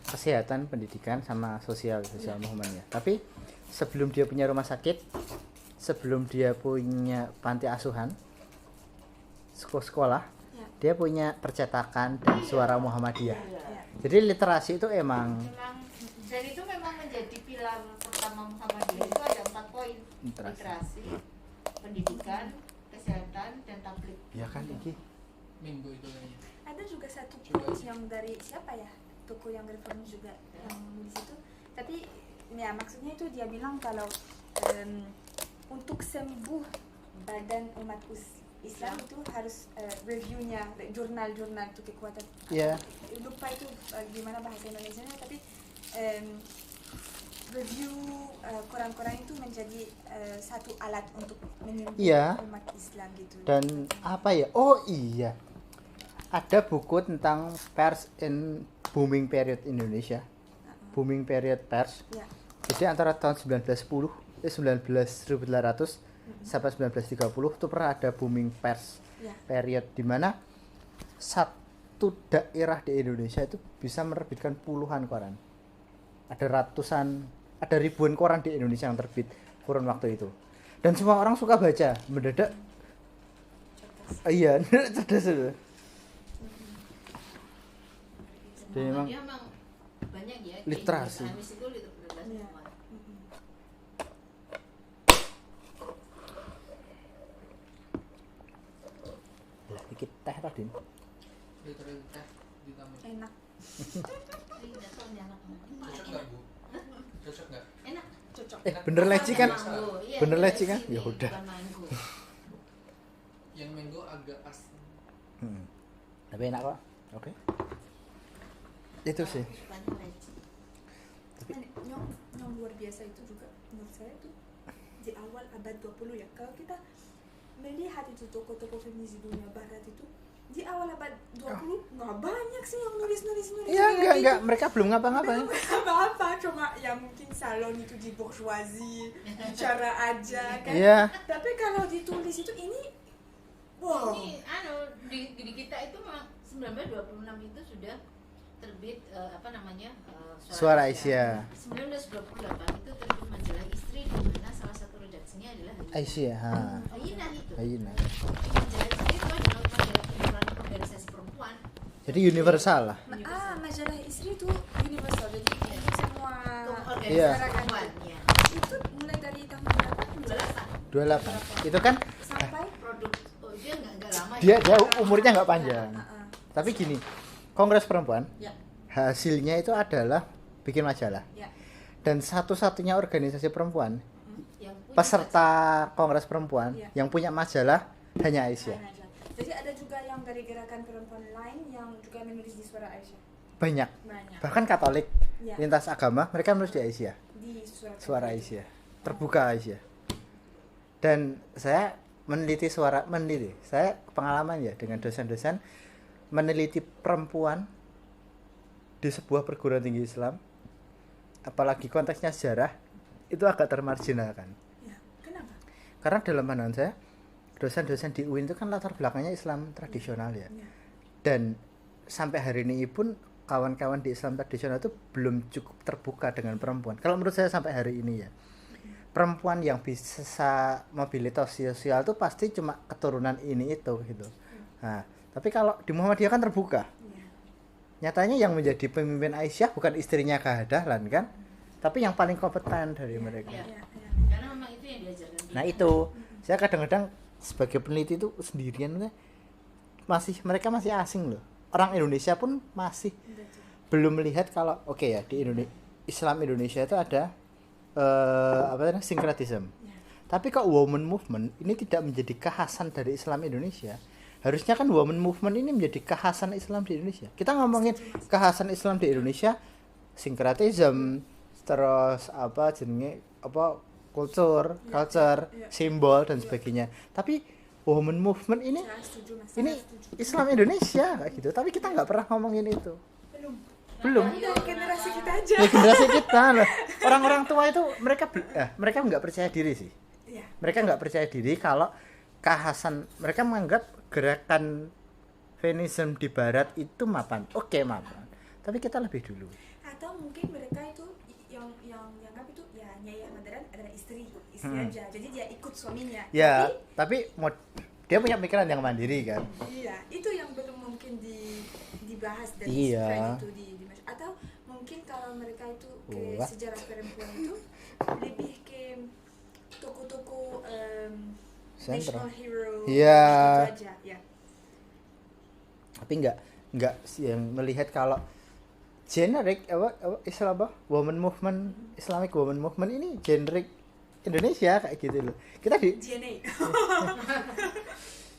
kesehatan, pendidikan, sama sosial Muhammadiyah. Tapi sebelum dia punya rumah sakit, sebelum dia punya panti asuhan, sekolah, dia punya percetakan dan suara Muhammadiyah. Jadi literasi itu emang dan itu memang menjadi pilar pertama Muhammadiyah. Itu ada 4 poin: literasi, pendidikan, kesehatan, dan tabligh. Ya kan iki Minggu itu kayaknya. Ada juga satu quote yang dari siapa ya? Toko yang reform juga yang di situ. Tapi ya maksudnya itu dia bilang kalau untuk sembuh badan umat Islam itu harus reviewnya jurnal-jurnal itu kekuatan. Lupa itu gimana bahasa Indonesianya, tapi review koran-koran itu menjadi satu alat untuk menyembuhkan umat Islam gitu. Dan apa ya? Oh iya. Ada buku tentang pers in booming period Indonesia. Booming period pers. Jadi antara tahun 1910 sampai 1930 itu pernah ada booming pers period di mana satu daerah di Indonesia itu bisa menerbitkan puluhan koran. Ada ribuan koran di Indonesia yang terbit kurun waktu itu. Dan semua orang suka baca, mendadak. Iya, cerdas. Jadi memang banyak ya literasi. Dikit teh tadi. Literasi teh ditambah. Enak. Cocok nggak, Bu? Cocok nggak? Enak. Cocok. Bener leci kan? Bener leci kan? Ya udah. Yang mango agak asam. Tapi enak kok. Oke. Itu sih. Tapi yang luar biasa itu juga menurut saya itu di awal abad 20 ya. Kalau kita melihat itu toko-toko feminis di dunia barat itu di awal abad 20 nggak banyak sih yang nulis. Iya, enggak, mereka belum ngapa-ngapain. Apa cuma ya mungkin salon itu di bourgeoisie bicara aja kan. Iya. Tapi kalau ditulis itu ini wow. Ini di kita itu memang 1926 itu sudah terbit Suara Asia. 1928 itu terbit majalah Istri di mana salah satu redaksinya adalah Asia. Hayinah itu. Hayinah. Majalah Istri itu adalah majalah kumpulan organisasi perempuan. Jadi universal lah. Majalah Istri itu universal jadi untuk semua Iya. Perempuan, ya. Itu mulai dari tahun berapa? 28. Itu kan Sampai Produk dia nggak lama. dia umurnya nggak panjang. Tapi gini, Kongres Perempuan Ya. hasilnya itu adalah bikin majalah. ya. Dan satu-satunya organisasi perempuan Yang punya peserta Kongres Perempuan Iya. yang punya majalah hanya Aisyah. Jadi ada juga yang dari gerakan perempuan lain yang juga menulis di Suara Aisyah. Banyak. Banyak. Bahkan Katolik, Ya. lintas agama, mereka menulis di Aisyah. Di Suara Aisyah. Terbuka Aisyah. Dan saya saya pengalaman ya dengan dosen-dosen meneliti perempuan di sebuah perguruan tinggi Islam, apalagi konteksnya sejarah, itu agak termarginalkan. Ya. Kenapa? Karena dalam pandangan saya, dosen-dosen di UIN itu kan latar belakangnya Islam tradisional ya. Ya. Dan sampai hari ini pun kawan-kawan di Islam tradisional itu belum cukup terbuka dengan perempuan. Kalau menurut saya sampai hari ini ya, perempuan yang bisa mobilitas sosial itu pasti cuma keturunan ini itu gitu. Nah, tapi kalau di Muhammadiyah kan terbuka. Ya. Nyatanya yang menjadi pemimpin Aisyah bukan istrinya Dahlan kan, tapi yang paling kompeten dari mereka. Ya. Ya. Ya. Karena memang itu yang diajarkan dia. Nah itu, saya kadang-kadang sebagai peneliti itu sendirian mereka masih asing loh. Orang Indonesia pun masih Betul. belum melihat kalau ya di Islam Indonesia itu ada sinkretisme. Ya. Tapi kok woman movement ini tidak menjadi kekhasan dari Islam Indonesia. Harusnya kan woman movement ini menjadi kekhasan Islam di Indonesia. Kita ngomongin kekhasan Islam di Indonesia, sinkretisme, terus culture, simbol dan sebagainya. Tapi woman movement ini Saya setuju, Mas. ini Saya setuju. Islam Indonesia kayak gitu. Tapi kita nggak pernah ngomongin itu. Belum. Dari generasi kita aja. Ya, generasi kita loh. Orang-orang tua itu mereka nggak percaya diri sih. Ya. Mereka nggak percaya diri kalau kekhasan, mereka menganggap gerakan feminisme di barat itu mapan. Oke, mapan. Tapi kita lebih dulu. Atau mungkin mereka itu yang dianggap itu ya Nyai Ahmad adalah istri aja. Jadi dia ikut suaminya. Ya, tapi dia punya pikiran yang mandiri kan. Iya, itu yang belum mungkin dibahas dari Iya. itu di atau mungkin kalau mereka itu ke sejarah perempuan itu lebih ke toko-toko national hero Iya. gitu aja ya. Tapi enggak yang melihat kalau generic woman movement, Islamic woman movement ini generic Indonesia kayak gitu loh. Kita di DNA.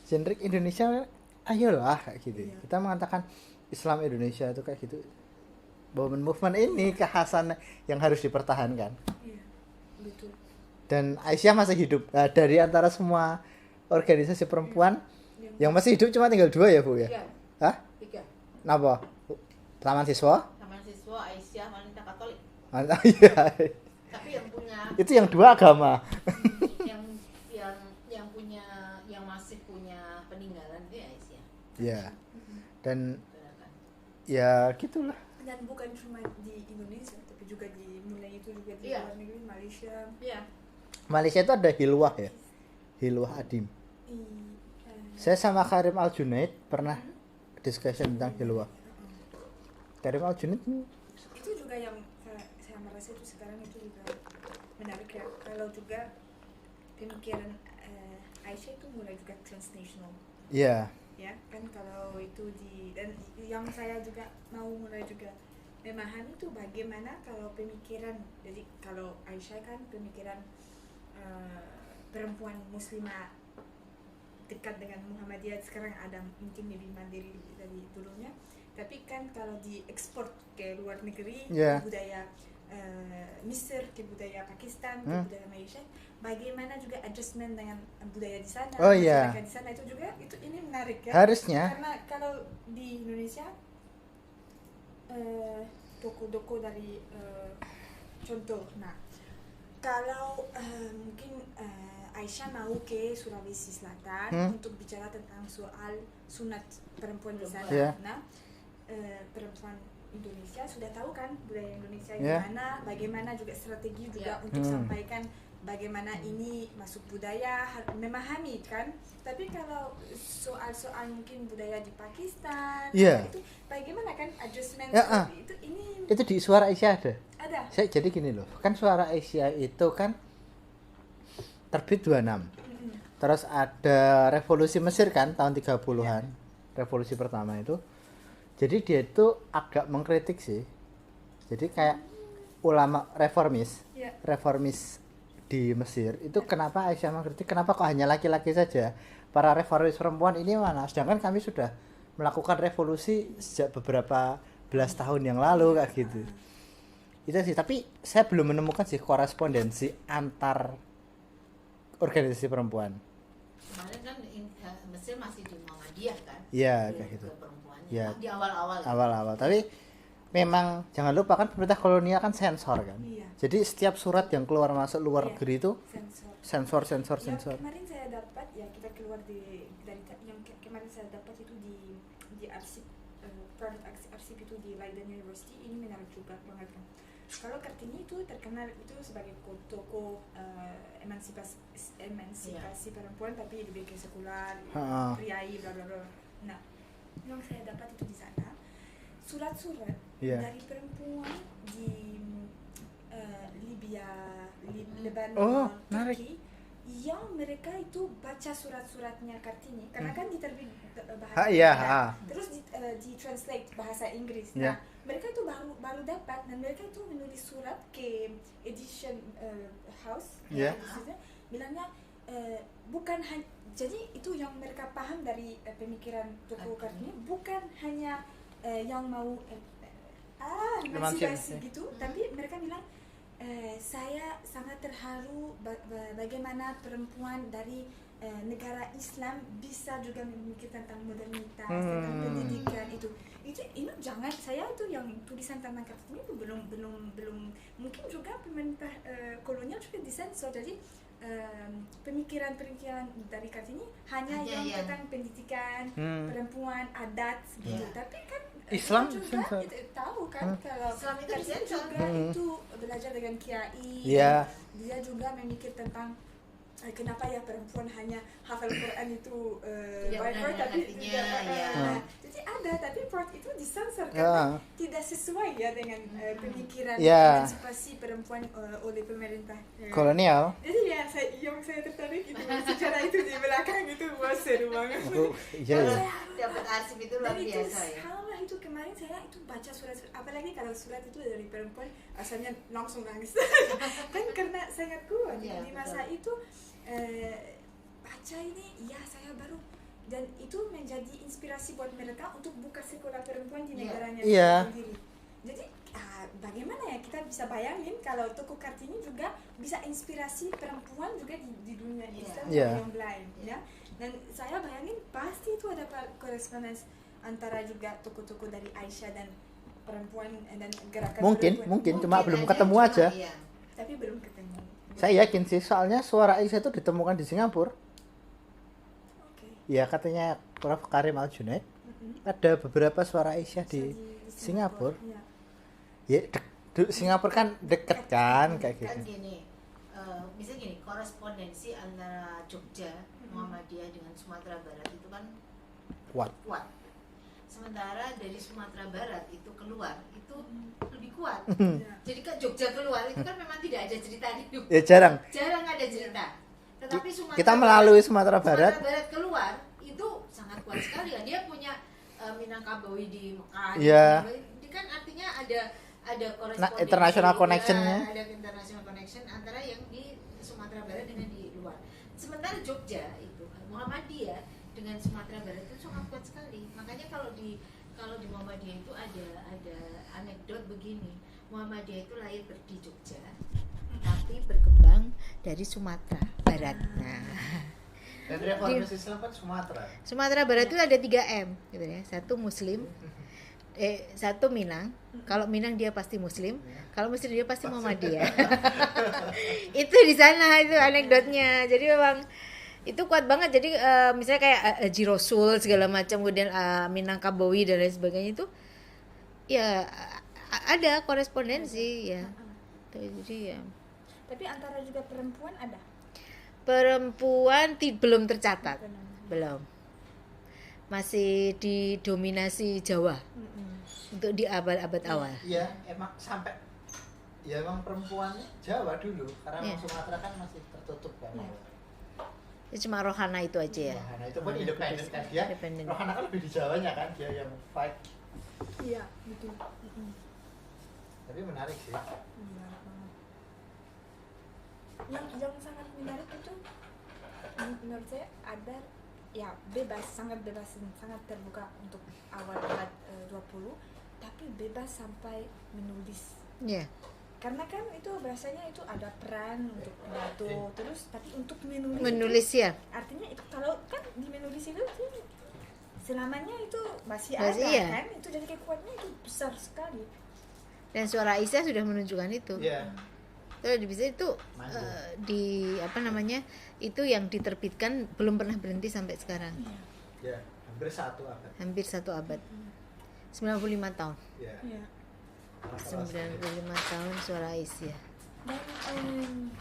generic Indonesia ayolah kayak gitu. Iya. Kita mengatakan Islam Indonesia itu kayak gitu. Woman movement ini kekhasan yang harus dipertahankan. Iya, betul. Dan Aisyah masih hidup. Nah, dari antara semua organisasi perempuan yang masih hidup cuma tinggal 2 ya, Bu ya? 3. Hah? 3. Kenapa? Taman Siswa? Taman Siswa, Aisyah, Wanita Katolik. Mantap, iya. Tapi yang punya Itu yang 2 agama. yang punya yang masih punya peninggalan itu Aisyah. Iya. Dan ya gitulah. Dan bukan cuma di Indonesia, tapi juga mulai itu juga di Iya. luar negeri, Malaysia. Iya. Malaysia itu ada Hilwah ya. Hilwah Adim. Saya sama Karim Al-Junaid pernah discussion tentang Hilwah. Karim Al-Junaid Itu juga yang saya merasa itu sekarang itu juga menarik ya. Kalau juga pemikiran Aisyah itu mulai juga transnational. Iya. Ya kan kalau itu dan yang saya juga mau mulai juga memahami itu bagaimana kalau pemikiran, jadi kalau Aisyah kan pemikiran perempuan muslimah dekat dengan Muhammadiyah, sekarang ada mungkin lebih mandiri dari dulunya, tapi kan kalau diekspor ke luar negeri budaya Mesir ke budaya Pakistan, ke budaya Malaysia, bagaimana juga adjustment dengan budaya di sana, masyarakat di sana itu juga ini menarik ya. Harusnya. Karena kalau di Indonesia toko-toko dari contoh, nah kalau mungkin Aisyah mau ke Sulawesi Selatan untuk bicara tentang soal sunat perempuan di sana, nah perempuan Indonesia sudah tahu kan budaya Indonesia gimana, bagaimana juga strategi juga untuk sampaikan bagaimana ini masuk budaya, memahami kan. Tapi kalau soal-soal mungkin budaya di Pakistan, itu bagaimana kan adjustment itu ini. Itu di Suara Aisyah ada. Ada. Jadi gini loh, kan Suara Aisyah itu kan terbit 26. Terus ada revolusi Mesir kan tahun 30-an. Revolusi pertama itu. Jadi dia itu agak mengkritik sih. Jadi kayak ulama reformis di Mesir itu kenapa Aisyah mengkritik, kenapa kok hanya laki-laki saja, para reformis perempuan ini mana, sedangkan kami sudah melakukan revolusi sejak beberapa belas tahun yang lalu kayak gitu. Itu sih, tapi saya belum menemukan sih korespondensi antar organisasi perempuan. Kemarin kan Mesir masih di Muhammadiyah kan? Iya kayak gitu. Ya, di awal-awal. Awal-awal. Tapi memang jangan lupa kan pemerintah kolonial kan sensor kan. Jadi setiap surat yang keluar masuk luar negeri itu sensor. Kemarin saya dapat kita keluar dari yang kemarin saya dapat itu di arsip private arsip itu di Leiden University. Ini menarik juga banget kan. Kalau Kartini itu terkenal itu sebagai toko emansipasi perempuan, tapi lebih ke sekular, priai, bla bla bla. Nah, yang saya dapat itu di sana surat-surat dari perempuan di Libya, Lebanon, Turki, yang mereka itu baca surat-suratnya Kartini karena kan diterbit bahasa Inggris, terus di translate bahasa Inggris. Nah, mereka itu baru dapat, dan mereka itu menulis surat ke edition house, bilangnya bukan hanya, jadi itu yang mereka paham dari pemikiran toko Kartini, bukan hanya yang mau emansipasi gitu, tapi mereka bilang saya sangat terharu bagaimana perempuan dari negara Islam bisa juga memikir tentang modernitas, tentang pendidikan itu jangan, saya itu yang tulisan tentang Kartini itu belum mungkin juga pemerintah kolonial juga disensor, jadi pemikiran dari Kartini hanya yang tentang pendidikan, perempuan, adat gitu. Tapi kan Islam juga tahu kan kalau Islam itu disensor juga itu belajar dengan kiai, dia juga memikir tentang kenapa ya perempuan hanya hafal Quran itu word tapi jadi ada, tapi part itu disensor karena tidak sesuai ya dengan pemikiran emansipasi perempuan oleh pemerintah kolonial. Jadi yang saya tertarik itu sejarah itu di belakang itu seru banget. Dapat arsip itu luar biasa ya. Kalau itu kemarin saya itu baca surat, apalagi kalau surat itu dari perempuan, asalnya langsung nangis kan karena sangat kuat di masa itu. Baca ini saya baru, dan itu menjadi inspirasi buat mereka untuk buka sekolah perempuan di negaranya sendiri. Jadi bagaimana ya kita bisa bayangin kalau toko Kartini juga bisa inspirasi perempuan juga di dunia Islam yang lain ya. Dan saya bayangin pasti itu ada korespondensi antara juga toko-toko dari Aisyah dan perempuan dan gerakan mungkin cuma belum ketemu aja. Tapi belum ketemu. Saya yakin sih, soalnya Suara Aisyah itu ditemukan di Singapura. Ya katanya Prof. Karim Al-Junaid ada beberapa Suara Aisyah di Singapura. Ya Singapura kan deket kan kayak gitu. Kan gini, misalnya gini, korespondensi antara Jogja, Muhammadiyah dengan Sumatera Barat itu kan kuat. Sementara dari Sumatera Barat itu keluar itu lebih kuat. Jadi kan Jogja keluar itu kan memang tidak ada cerita hidup. Ya jarang ada cerita. Tetapi Sumatera kita melalui Sumatera Barat keluar itu sangat kuat sekali. Dia punya Minangkabawi di Mekah. Ini kan artinya ada korespondensi, international connection-nya. Ada international connection antara yang di Sumatera Barat dengan di luar. Sementara Jogja itu Muhammadiyah dengan Sumatera Barat itu sangat kuat sekali. Makanya kalau di Muhammadiyah itu ada anekdot begini. Muhammadiyah itu lahir di Jogja, tapi berkembang dari Sumatera Barat. Nah, dan reformasi Islam kan Sumatera Barat itu ada 3M gitu ya. Satu Muslim, satu Minang. Kalau Minang dia pasti Muslim, kalau Muslim dia pasti Muhammadiyah. Itu di sana itu anekdotnya. Jadi memang itu kuat banget. Jadi misalnya kayak Haji Rasul segala macam, kemudian Minangkabawi dan lain sebagainya itu ya ada korespondensi ya. Jadi ya. Tapi antara juga perempuan ada? Perempuan belum tercatat. Belum. Masih didominasi Jawa. Untuk di abad-abad awal. Iya, emang sampai ya emang perempuannya Jawa dulu karena Sumatera kan masih tertutup kan. Itu cuma Rohana itu aja ya. Rohana itu pun independen kan dia. Rohana kan lebih di Jawanya kan, dia yang fight. Iya, betul. Tapi menarik sih. Yang sangat menarik itu menurut saya ada ya bebas, sangat bebas, sangat terbuka untuk awal abad 20, tapi bebas sampai menulis. Iya. Karena kan itu biasanya itu ada peran untuk pidato, terus tapi untuk menulis itu, ya. Artinya itu kalau kan di menulis itu selamanya itu masih ada kan, itu jadi kekuatannya itu besar sekali. Dan suara Aisyah sudah menunjukkan itu. Iya. Terus bisa itu di apa namanya itu yang diterbitkan belum pernah berhenti sampai sekarang. Ya, hampir 1 abad. Hampir 1 abad. 95 tahun. Iya. 95 tahun suara Aisyah. Dan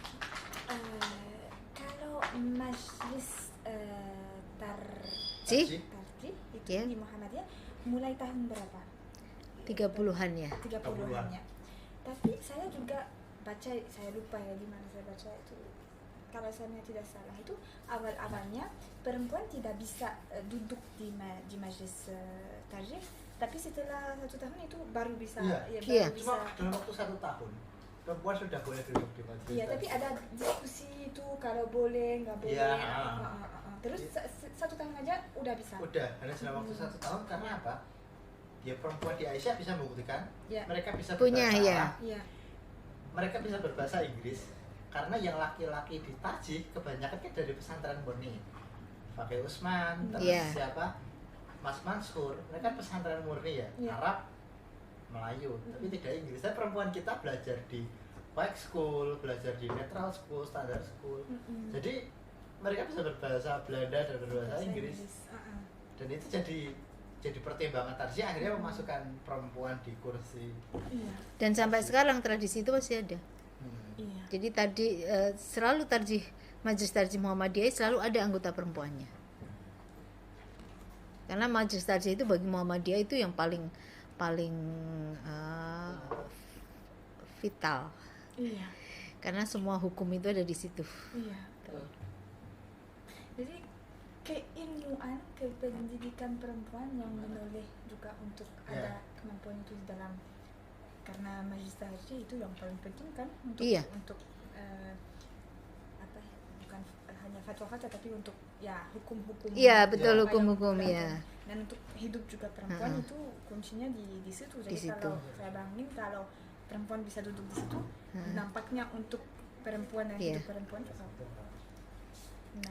kalau Majlis Tarjih itu di Muhammadiyah mulai tahun berapa? 30-an ya. 30-an. Tapi saya juga baca, saya lupa ya di mana saya baca itu. Kalau saya tidak salah itu awal-awalnya perempuan tidak bisa duduk di Majlis Tarjih, tapi setelah 1 tahun itu baru bisa. Iya. Cuma dalam waktu 1 tahun perempuan sudah boleh duduk di Majlis. Iya, tapi ada diskusi itu kalau boleh nggak boleh. Terus 1 tahun aja udah bisa. Udah, hanya dalam waktu 1 tahun karena apa? Ya perempuan di Aisyah bisa membuktikan mereka bisa punya berbahasa mereka bisa berbahasa Inggris karena yang laki-laki di Tarjih kebanyakan kan dari pesantren murni. Pakai Usman, terus siapa? Mas Mansur, mereka pesantren murni ya, Arab, Melayu, tapi tidak Inggris. Dan perempuan kita belajar di White School, belajar di Neutral School, Standard School. Jadi mereka bisa berbahasa Belanda dan berbahasa Inggris. Dan itu jadi pertimbangan Tarjih akhirnya memasukkan perempuan di kursi. Dan sampai sekarang tradisi itu masih ada. Jadi tadi selalu Majelis Tarjih Muhammadiyah selalu ada anggota perempuannya. Karena Majelis Tarjih itu bagi Muhammadiyah itu yang paling vital. Karena semua hukum itu ada di situ. Jadi keilmuan, kependidikan perempuan yang menoleh juga untuk ada kemampuan itu di dalam, karena Majelis Tarjih itu yang paling penting kan untuk bukan hanya fatwa-fatwa tapi untuk hukum-hukum. Iya, betul, hukum-hukum ya. Dan untuk hidup juga perempuan itu kuncinya di situ. Jadi kalau saya bayangin kalau perempuan bisa duduk di situ, nampaknya untuk perempuan dan hidup perempuan juga.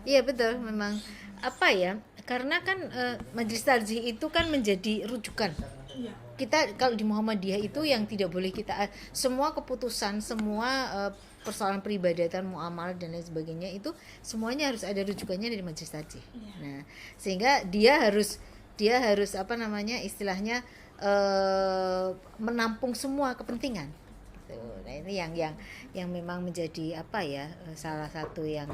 Iya betul, memang apa ya, karena kan Majelis Tarjih itu kan menjadi rujukan. Kita kalau di Muhammadiyah itu yang tidak boleh kita semua keputusan, semua persoalan peribadatan, muamalah dan lain sebagainya itu semuanya harus ada rujukannya dari Majelis Tarjih. Nah, sehingga dia harus apa namanya istilahnya menampung semua kepentingan. Nah, ini yang memang menjadi apa ya, salah satu yang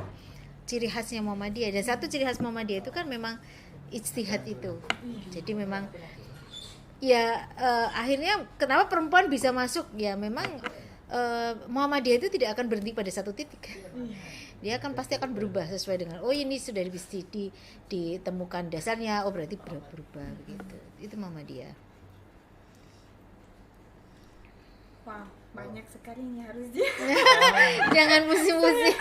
ciri khasnya Muhammadiyah. Dan satu ciri khas Muhammadiyah itu kan memang ijtihad itu. Jadi memang akhirnya kenapa perempuan bisa masuk, ya memang Muhammadiyah itu tidak akan berhenti pada satu titik. Dia pasti akan berubah sesuai dengan ini sudah ditemukan dasarnya, berarti berubah begitu. Itu Muhammadiyah. Wow, banyak sekali nih harus dia. Jangan pusing-pusing.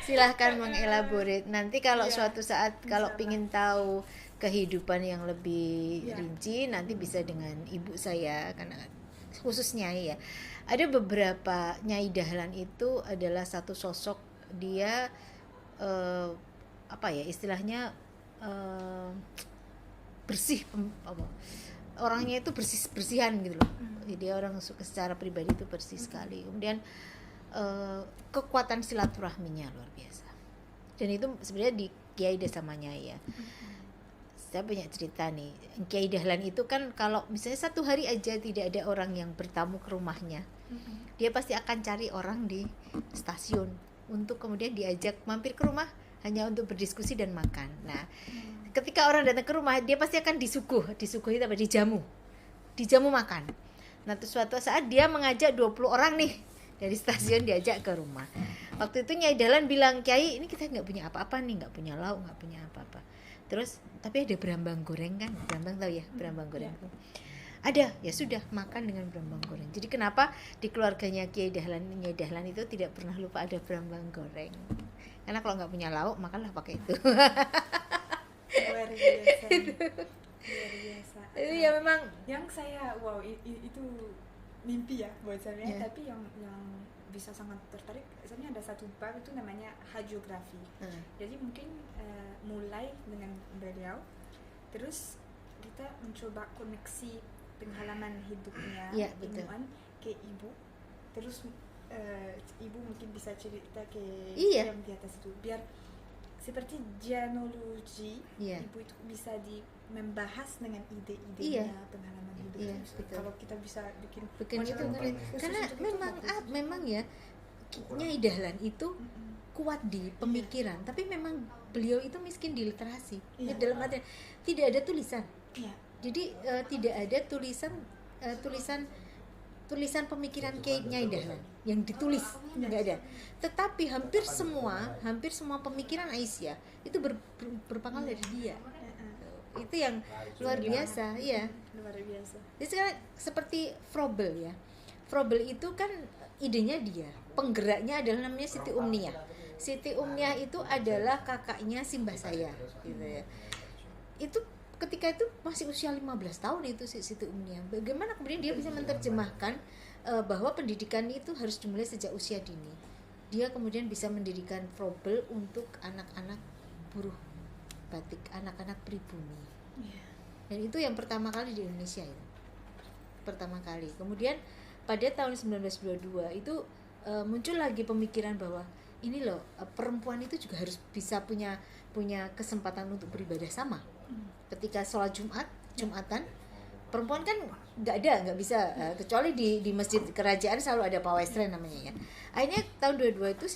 Silahkan mengelaborate. Nanti kalau suatu saat kalau pingin tahu kehidupan yang lebih rinci, nanti bisa dengan ibu saya, karena khusus Nyai ya. Ada beberapa Nyai Dahlan itu adalah satu sosok, dia apa ya istilahnya, bersih, orangnya itu bersihan gitu loh. Jadi orang secara pribadi itu bersih sekali. Kemudian kekuatan silaturahminya luar biasa. Dan itu sebenarnya di Kiai Desa Manyai ya. Saya banyak cerita nih. Kiai Dahlan itu kan kalau misalnya satu hari aja tidak ada orang yang bertamu ke rumahnya, dia pasti akan cari orang di stasiun untuk kemudian diajak mampir ke rumah hanya untuk berdiskusi dan makan. Nah, ketika orang datang ke rumah, dia pasti akan disuguhi apa? Dijamu makan. Nah, terus suatu saat dia mengajak 20 orang nih dari stasiun diajak ke rumah. Waktu itu Nyai Dahlan bilang, Kiai, ini kita nggak punya apa-apa nih, nggak punya lauk, nggak punya apa-apa. Terus tapi ada berambang goreng kan, berambang tahu ya, berambang goreng. Ada, ya sudah makan dengan berambang goreng. Jadi kenapa di keluarganya Kiai Dahlan, Nyai Dahlan itu tidak pernah lupa ada berambang goreng? Karena kalau nggak punya lauk makanlah pakai itu. Luar biasa. Luar biasa. Itu ya memang yang saya itu mimpi ya buat saya, tapi yang bisa sangat tertarik, misalnya ada satu bab itu namanya hagiografi. Jadi mungkin mulai dengan beliau, terus kita mencoba koneksi pengalaman hidupnya ilmuwan ke ibu, terus ibu mungkin bisa cerita ke yang di atas itu, biar seperti genealogi ibu itu bisa membahas dengan ide-idenya pengalaman hidupnya. Kalau kita bisa bikin itu karena memang ya Nyai Dahlan itu kuat di pemikiran, tapi memang beliau itu miskin di literasi. Dalam artian tidak ada tulisan. Jadi tidak ada tulisan pemikiran Nyai Dahlan yang ditulis, nggak ada. Tetapi hampir semua pemikiran Aisyah itu berpangkal dari dia. Itu yang luar biasa, iya. Luar biasa. Jadi sekarang seperti Froebel ya. Froebel itu kan idenya dia, penggeraknya adalah namanya Siti Umniah. Siti Umniah itu adalah kakaknya Simbah saya, gitu ya. Itu ketika itu masih usia 15 tahun itu Siti Umniah. Bagaimana kemudian dia bisa menerjemahkan bahwa pendidikan itu harus dimulai sejak usia dini. Dia kemudian bisa mendirikan Froebel untuk anak-anak buruh batik, anak-anak pribumi. Dan itu yang pertama kali di Indonesia itu. Pertama kali. Kemudian pada tahun 1922 itu muncul lagi pemikiran bahwa ini loh, perempuan itu juga harus bisa punya kesempatan untuk beribadah sama. Ketika sholat Jumatan, perempuan kan nggak bisa kecuali di masjid kerajaan selalu ada pawestren namanya ya. Akhirnya tahun 22 itu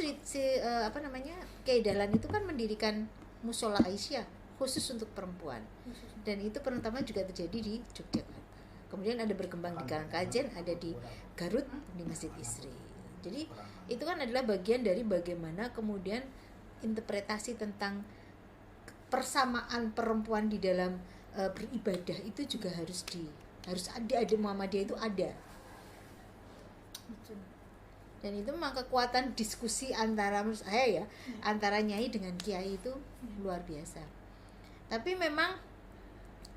Kiai Dahlan itu kan mendirikan Musola Aisyah khusus untuk perempuan, dan itu pertama juga terjadi di Yogyakarta. Kemudian ada berkembang di Karangkajen, ada di Garut di Masjid Isri. Jadi itu kan adalah bagian dari bagaimana kemudian interpretasi tentang persamaan perempuan di dalam beribadah itu juga harus ada Muhammadiyah itu ada. Dan itu memang kekuatan diskusi antara menurut saya ya, antara Nyai dengan Kiai itu luar biasa. Tapi memang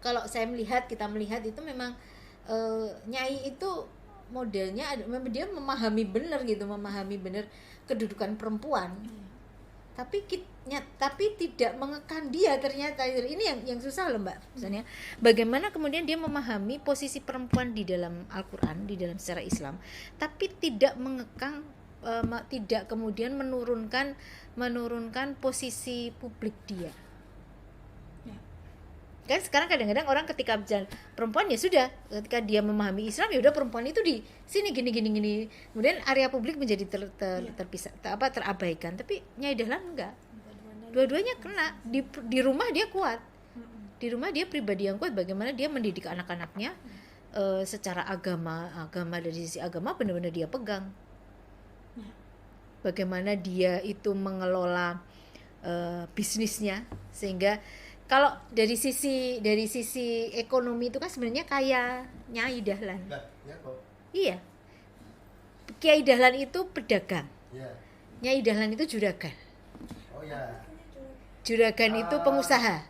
kalau kita melihat itu memang Nyai itu modelnya dia memahami benar kedudukan perempuan. Tapi tidak mengekang dia ternyata. Ini yang susah loh Mbak. Misalnya bagaimana kemudian dia memahami posisi perempuan di dalam Al-Qur'an, di dalam sejarah Islam, tapi tidak mengekang, tidak kemudian menurunkan posisi publik dia. Kan sekarang kadang-kadang orang ketika bicara perempuan ya sudah, ketika dia memahami Islam ya udah perempuan itu di sini gini. Kemudian area publik menjadi terpisah, terabaikan. Tapi Nyai Dahlan enggak. Dua-duanya kena. Di rumah dia kuat. Di rumah dia pribadi yang kuat, bagaimana dia mendidik anak-anaknya secara agama dari sisi agama benar-benar dia pegang. Bagaimana dia itu mengelola bisnisnya sehingga kalau dari sisi ekonomi itu kan sebenarnya kaya Nyai Dahlan. Iya. Kiai Dahlan itu pedagang. Nyai Dahlan itu juragan. Juragan itu pengusaha.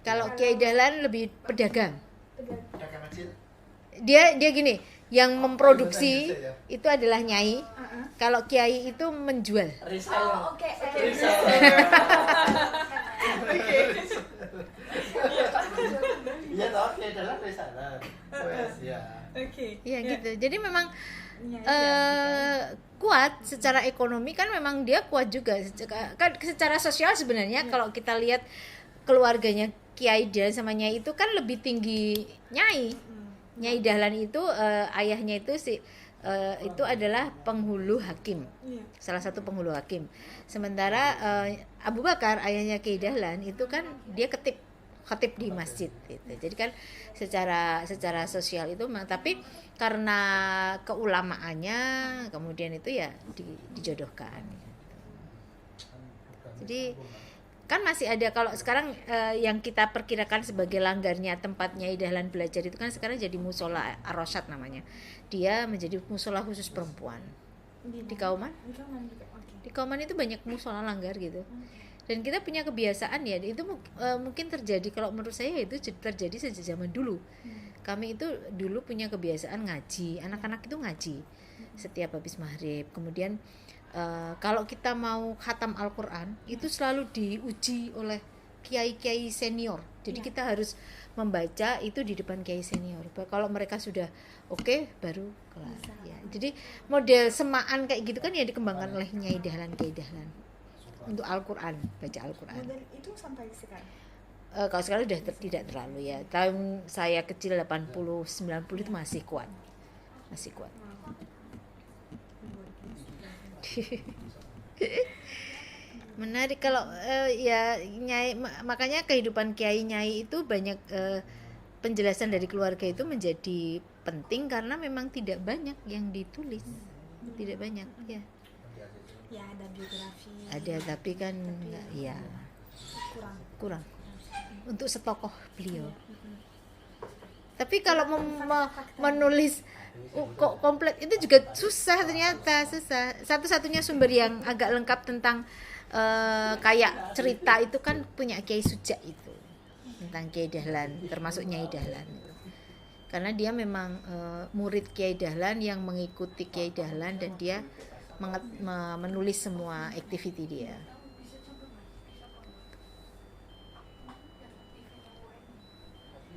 Kalau Kiai Dahlan lebih pedagang. Dia gini, Yang memproduksi itu adalah nyai. Kalau kiai itu menjual. Oke. Iya toh, kiai adalah reseller. Ya. Oke. Iya gitu. Jadi memang kuat secara ekonomi kan, memang dia kuat juga kan secara sosial sebenarnya. Kalau kita lihat keluarganya Kiai Dahlan sama Nyai itu kan lebih tinggi Nyai. Nyai Dahlan itu ayahnya itu itu adalah penghulu hakim, salah satu penghulu hakim. Sementara Abu Bakar ayahnya Kiai Dahlan itu kan dia khatib di masjid gitu. Jadi kan secara sosial itu, tapi karena keulamaannya kemudian itu ya dijodohkan gitu. Jadi kan masih ada, kalau sekarang yang kita perkirakan sebagai langgarnya tempat Nyai Dahlan belajar itu kan sekarang jadi musola Ar-Rasyad namanya. Dia menjadi musola khusus perempuan di Kauman. Di Kauman itu banyak musola langgar gitu. Dan kita punya kebiasaan ya, itu mungkin terjadi, kalau menurut saya itu terjadi sejak zaman dulu. Kami itu dulu punya kebiasaan ngaji, anak-anak itu ngaji setiap habis maghrib. Kemudian kalau kita mau khatam Al-Quran itu selalu diuji oleh kiai-kiai senior. Jadi kita harus membaca itu di depan kiai senior. Kalau mereka sudah oke, baru kelar. Ya. Jadi model semaan kayak gitu kan ya dikembangkan oleh Nyai Dahlan, Kiai Dahlan untuk Al-Quran, baca Al-Quran. Model itu sampai sekarang? Kalau sekarang sudah tidak terlalu ya. Tahun saya kecil 80, 90 itu masih kuat. Masih kuat. Menarik kalau ya Nyai, makanya kehidupan Kiai Nyai itu banyak penjelasan dari keluarga itu menjadi penting karena memang tidak banyak yang ditulis. Tidak banyak ya. Ya ada biografi. Ada tapi kan ya kurang untuk setokoh beliau. Tapi kalau menulis kok komplit itu juga susah, ternyata susah. Satu-satunya sumber yang agak lengkap tentang kayak cerita itu kan punya Kiai Suja itu, tentang Kiai Dahlan, termasuk Nyai Dahlan. Karena dia memang murid Kiai Dahlan yang mengikuti Kiai Dahlan, dan dia menulis semua activity dia.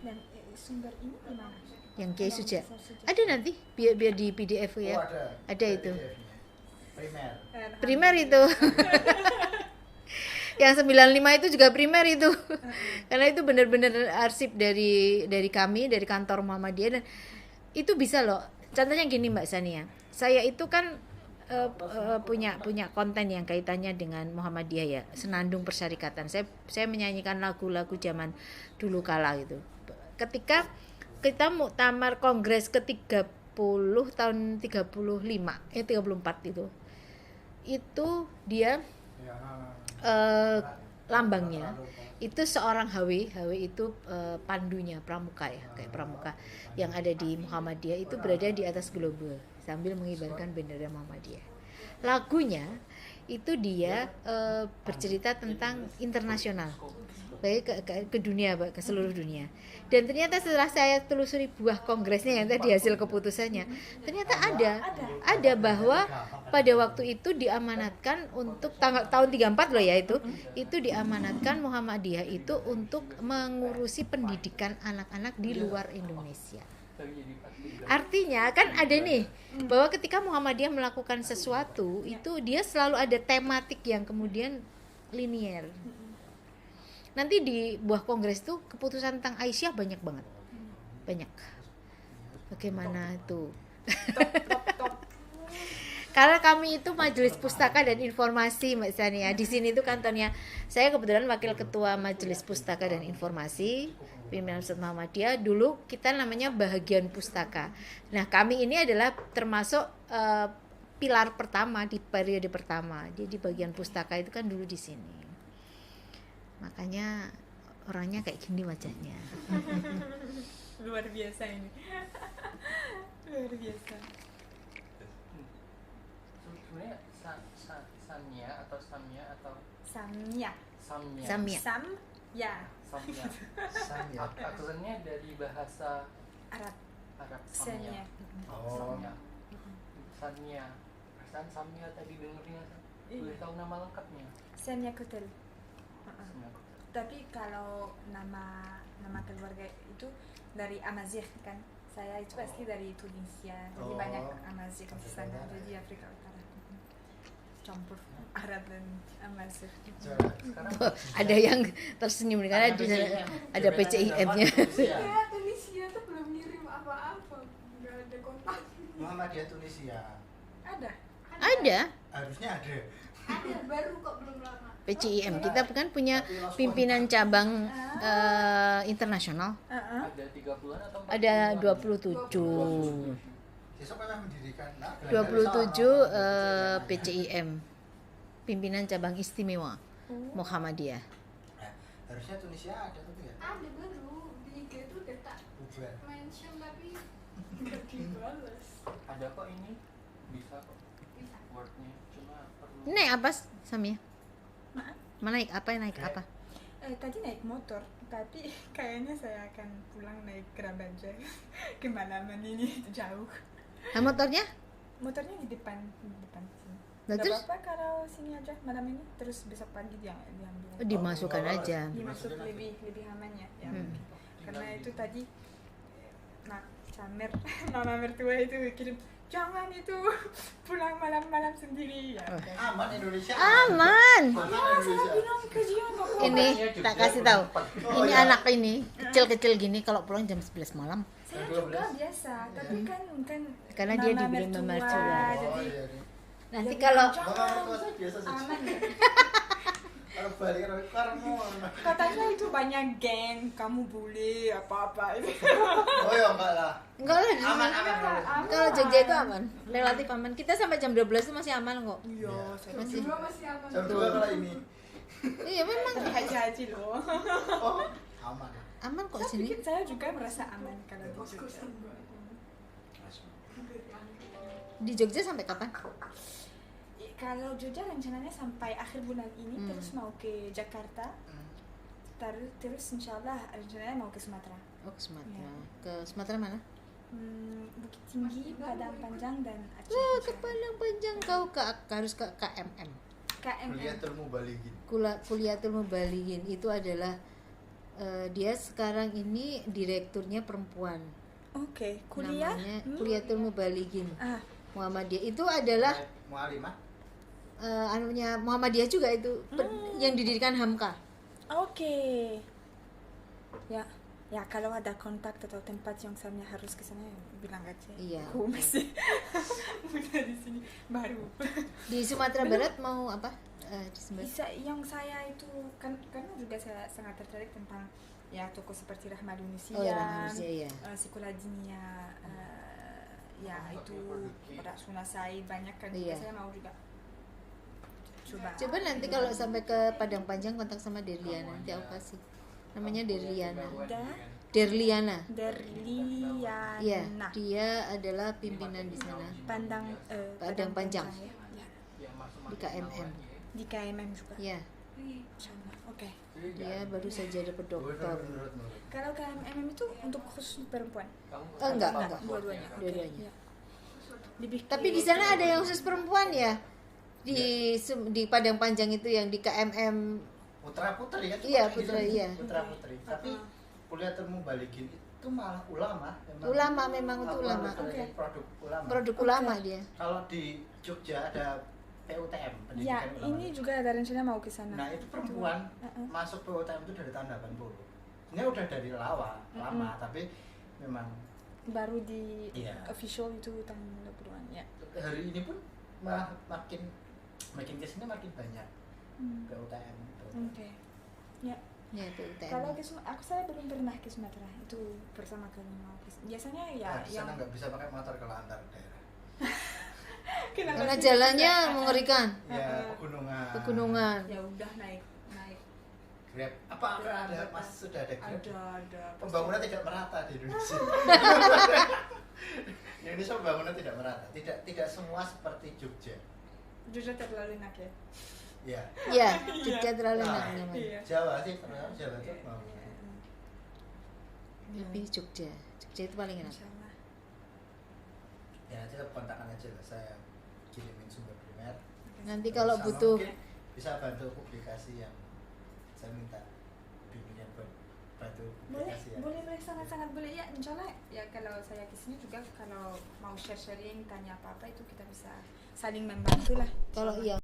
Dan sumber ini di mana? Yang Kiai Suja ada nanti biar di PDF ya. Ada itu primer itu. Yang 95 itu juga primer itu. Karena itu benar-benar arsip dari kami, dari kantor Muhammadiyah, dan itu bisa loh. Contohnya gini Mbak Sania, saya itu kan punya konten yang kaitannya dengan Muhammadiyah ya, Senandung Persyarikatan. Saya menyanyikan lagu-lagu zaman dulu kala gitu. Ketika kita muktamar kongres ke-30 tahun 34 itu dia lambangnya itu seorang HW itu pandunya pramuka ya, kayak pramuka yang ada di Muhammadiyah itu berada di atas global sambil mengibarkan bendera Muhammadiyah. Lagunya itu dia bercerita tentang internasional, baik ke dunia, ke seluruh dunia. Dan ternyata setelah saya telusuri buah kongresnya yang tadi hasil keputusannya, ternyata ada bahwa pada waktu itu diamanatkan untuk tahun 34 loh ya, itu diamanatkan Muhammadiyah itu untuk mengurusi pendidikan anak-anak di luar Indonesia. Artinya kan ada nih bahwa ketika Muhammadiyah melakukan sesuatu itu dia selalu ada tematik yang kemudian linier. Nanti di buah kongres itu keputusan tentang Aisyah banyak banget. Banyak. Bagaimana itu? Karena kami itu Majelis Pustaka dan Informasi Mbak Sania. Di sini itu kantornya saya kebetulan wakil ketua Majelis Pustaka dan Informasi pimpinan Ustadz Muhammadiyah. Dulu kita namanya Bahagian Pustaka. Nah, kami ini adalah termasuk pilar pertama di periode pertama. Jadi bagian pustaka itu kan dulu di sini. Makanya orangnya kayak gini wajahnya. Luar biasa ini. Luar biasa. Sebenarnya Samya atau Samya atau Samya. Samya. Aksennya dari bahasa Arab. Arab Samia. Samia. Samia. Perasaan Samia tadi dengernya. Boleh tahu nama lengkapnya? Samia Kotel. Samia Kotel. Tapi kalau nama keluarga itu dari Amazigh kan. Saya itu asli dari Tunisia. Jadi banyak Amazigh di sana. Jadi Afrika Utara. Campur Arab dan Amazigh. Ada yang tersenyum karena ada PCIM-nya. Ya, Tunisia tuh belum ngirim apa-apa. Enggak ada kontak. Muhammadiyah Tunisia. Ada Harusnya ada. Ada baru kok belum lama. PCIM kita bukan punya pimpinan cabang internasional. Ada 30-an atau 40-an? Ada 27. Besok memang mendirikan. 27 PCIM. Pimpinan cabang istimewa Muhammadiyah. Nah, harusnya Tunisia ada tapi ya. Ada baru di IG itu udah tak Bubar. mention tapi nggak dibales. Ada kok ini. Bisa kok. Bisa. Wordnya cuma perlu. Naik apa Samia? Maaf. Naik apa? Naik apa? Tadi naik motor, tapi kayaknya saya akan pulang naik Kerabanja. Kemalaman ini jauh. Nah, motornya? Motornya di depan sini. Nah, Gak terus? apa-apa kalau sini aja malam ini, terus besok pagi dia diambil. Dimasukkan aja. Dimasuk lebih aman ya. Karena itu tadi mama mertua itu kirim, jangan itu pulang malam-malam sendiri ya. Aman Indonesia. Aman. Indonesia. Bilang ke dia nggak boleh. Ini tak kasih tahu. Ini anak ini kecil-kecil gini kalau pulang jam 11 malam. Saya juga biasa, tapi kan Karena dia mama diberi mertua, mertua. jadi Nanti dia kalau bilang, Mama mertua saya biasa saja. aman ya. Kalau balik karena Katanya itu banyak geng, kamu boleh apa-apa itu. oh ya enggak lah. enggak lah di Aman sini. aman. Kalau Jogja itu aman, relatif aman. Kita sampai jam 12 itu masih aman kok. Iya, saya Masih. juga masih aman. Jam 2 kalau ini. Iya memang Haji-haji loh. Oh, aman. aman kok Saya sini. pikir saya juga merasa aman kalau di Jogja. Di Jogja sampai kapan? Kalau Jogja rencananya sampai akhir bulan ini, terus mau ke Jakarta, terus insyaallah rencananya mau ke Sumatera. Oh ke Sumatera. Ya. Ke Sumatera mana? Bukit Tinggi, Padang Panjang dan Aceh. Wah ke insyaallah. Padang Panjang kau harus ke KMM. KMM. Kuliatul Mubalighin. Kuliatul Mubalighin itu adalah dia sekarang ini direkturnya perempuan. Oke, kuliah. Namanya Kuliatul Mubalighin. Muhammadiyah itu adalah Mualimah. anunya Muhammadiyah juga itu yang didirikan Hamka. Oke. Ya kalau ada kontak atau tempat yang saya harus ke sana bilang aja. Iya. Aku masih muda di sini baru. Di Sumatera Barat mau apa? Di Sumatera. Bisa yang saya itu kan karena juga saya sangat tertarik tentang ya toko seperti Rahmadunusian, Oh, ya, Rahmadunusian, ya. Sekolah Dinia, ya itu Rasuna Said banyak kan. Iya. Saya mau juga Coba nanti kalau sampai ke Padang Panjang kontak sama Derliana, nanti aku kasih. Namanya Derliana. Derliana. Iya, dia adalah pimpinan di sana. Padang Panjang. Ya. Di KMM. Di KMM juga. Iya. Oke. Dia baru saja dapat doktor. Kalau KMM itu untuk khusus perempuan? Enggak. Dua-duanya. Dua-duanya. Lebih Tapi di sana ada yang khusus perempuan ya? Di Padang Panjang itu yang di KMM Putra-putri kan? Iya, iya. Putra-putri. Tapi Kuliatul Mubalighin itu malah ulama. Memang itu ulama. Okay. Produk ulama. Produk ulama dia. Kalau di Jogja ada PUTM, pendidikan ya, ulama. ini juga ada rencana mau ke sana. Nah, itu perempuan masuk PUTM itu dari tahun 80. Ini udah dari lama, tapi memang baru di iya. Official itu tahun 80-an ya. Hari ini pun malah makin kesini makin banyak PUTM. Oke. Ya. Ya, PUTM. Kalau ke saya belum pernah ke Sumatera. Itu pertama kali mau ke. Biasanya ya Di sana nggak bisa pakai motor kalau antar daerah. Karena jalannya mengerikan. Ya, Pegunungan. Ya udah naik. Grab. Apa ada sudah ada Grab? Ada. Pembangunan tidak merata di Indonesia. Indonesia pembangunan tidak merata. Tidak semua seperti Jogja. Jogja terlalu enak ya. Iya. Iya, Jogja terlalu enak nyaman. Jawa sih, Jawa itu mau. Lebih Jogja itu paling enak. Insyaallah. Ya nanti kontakkan aja lah, saya kirimin sumber primer. Nanti kalau butuh bisa bantu publikasi yang saya minta bimbingan buat bantu publikasi. Boleh sangat boleh ya, insya Allah ya. Kalau saya kesini juga kalau mau sharing tanya apa itu kita bisa saling membantu lah. Kalau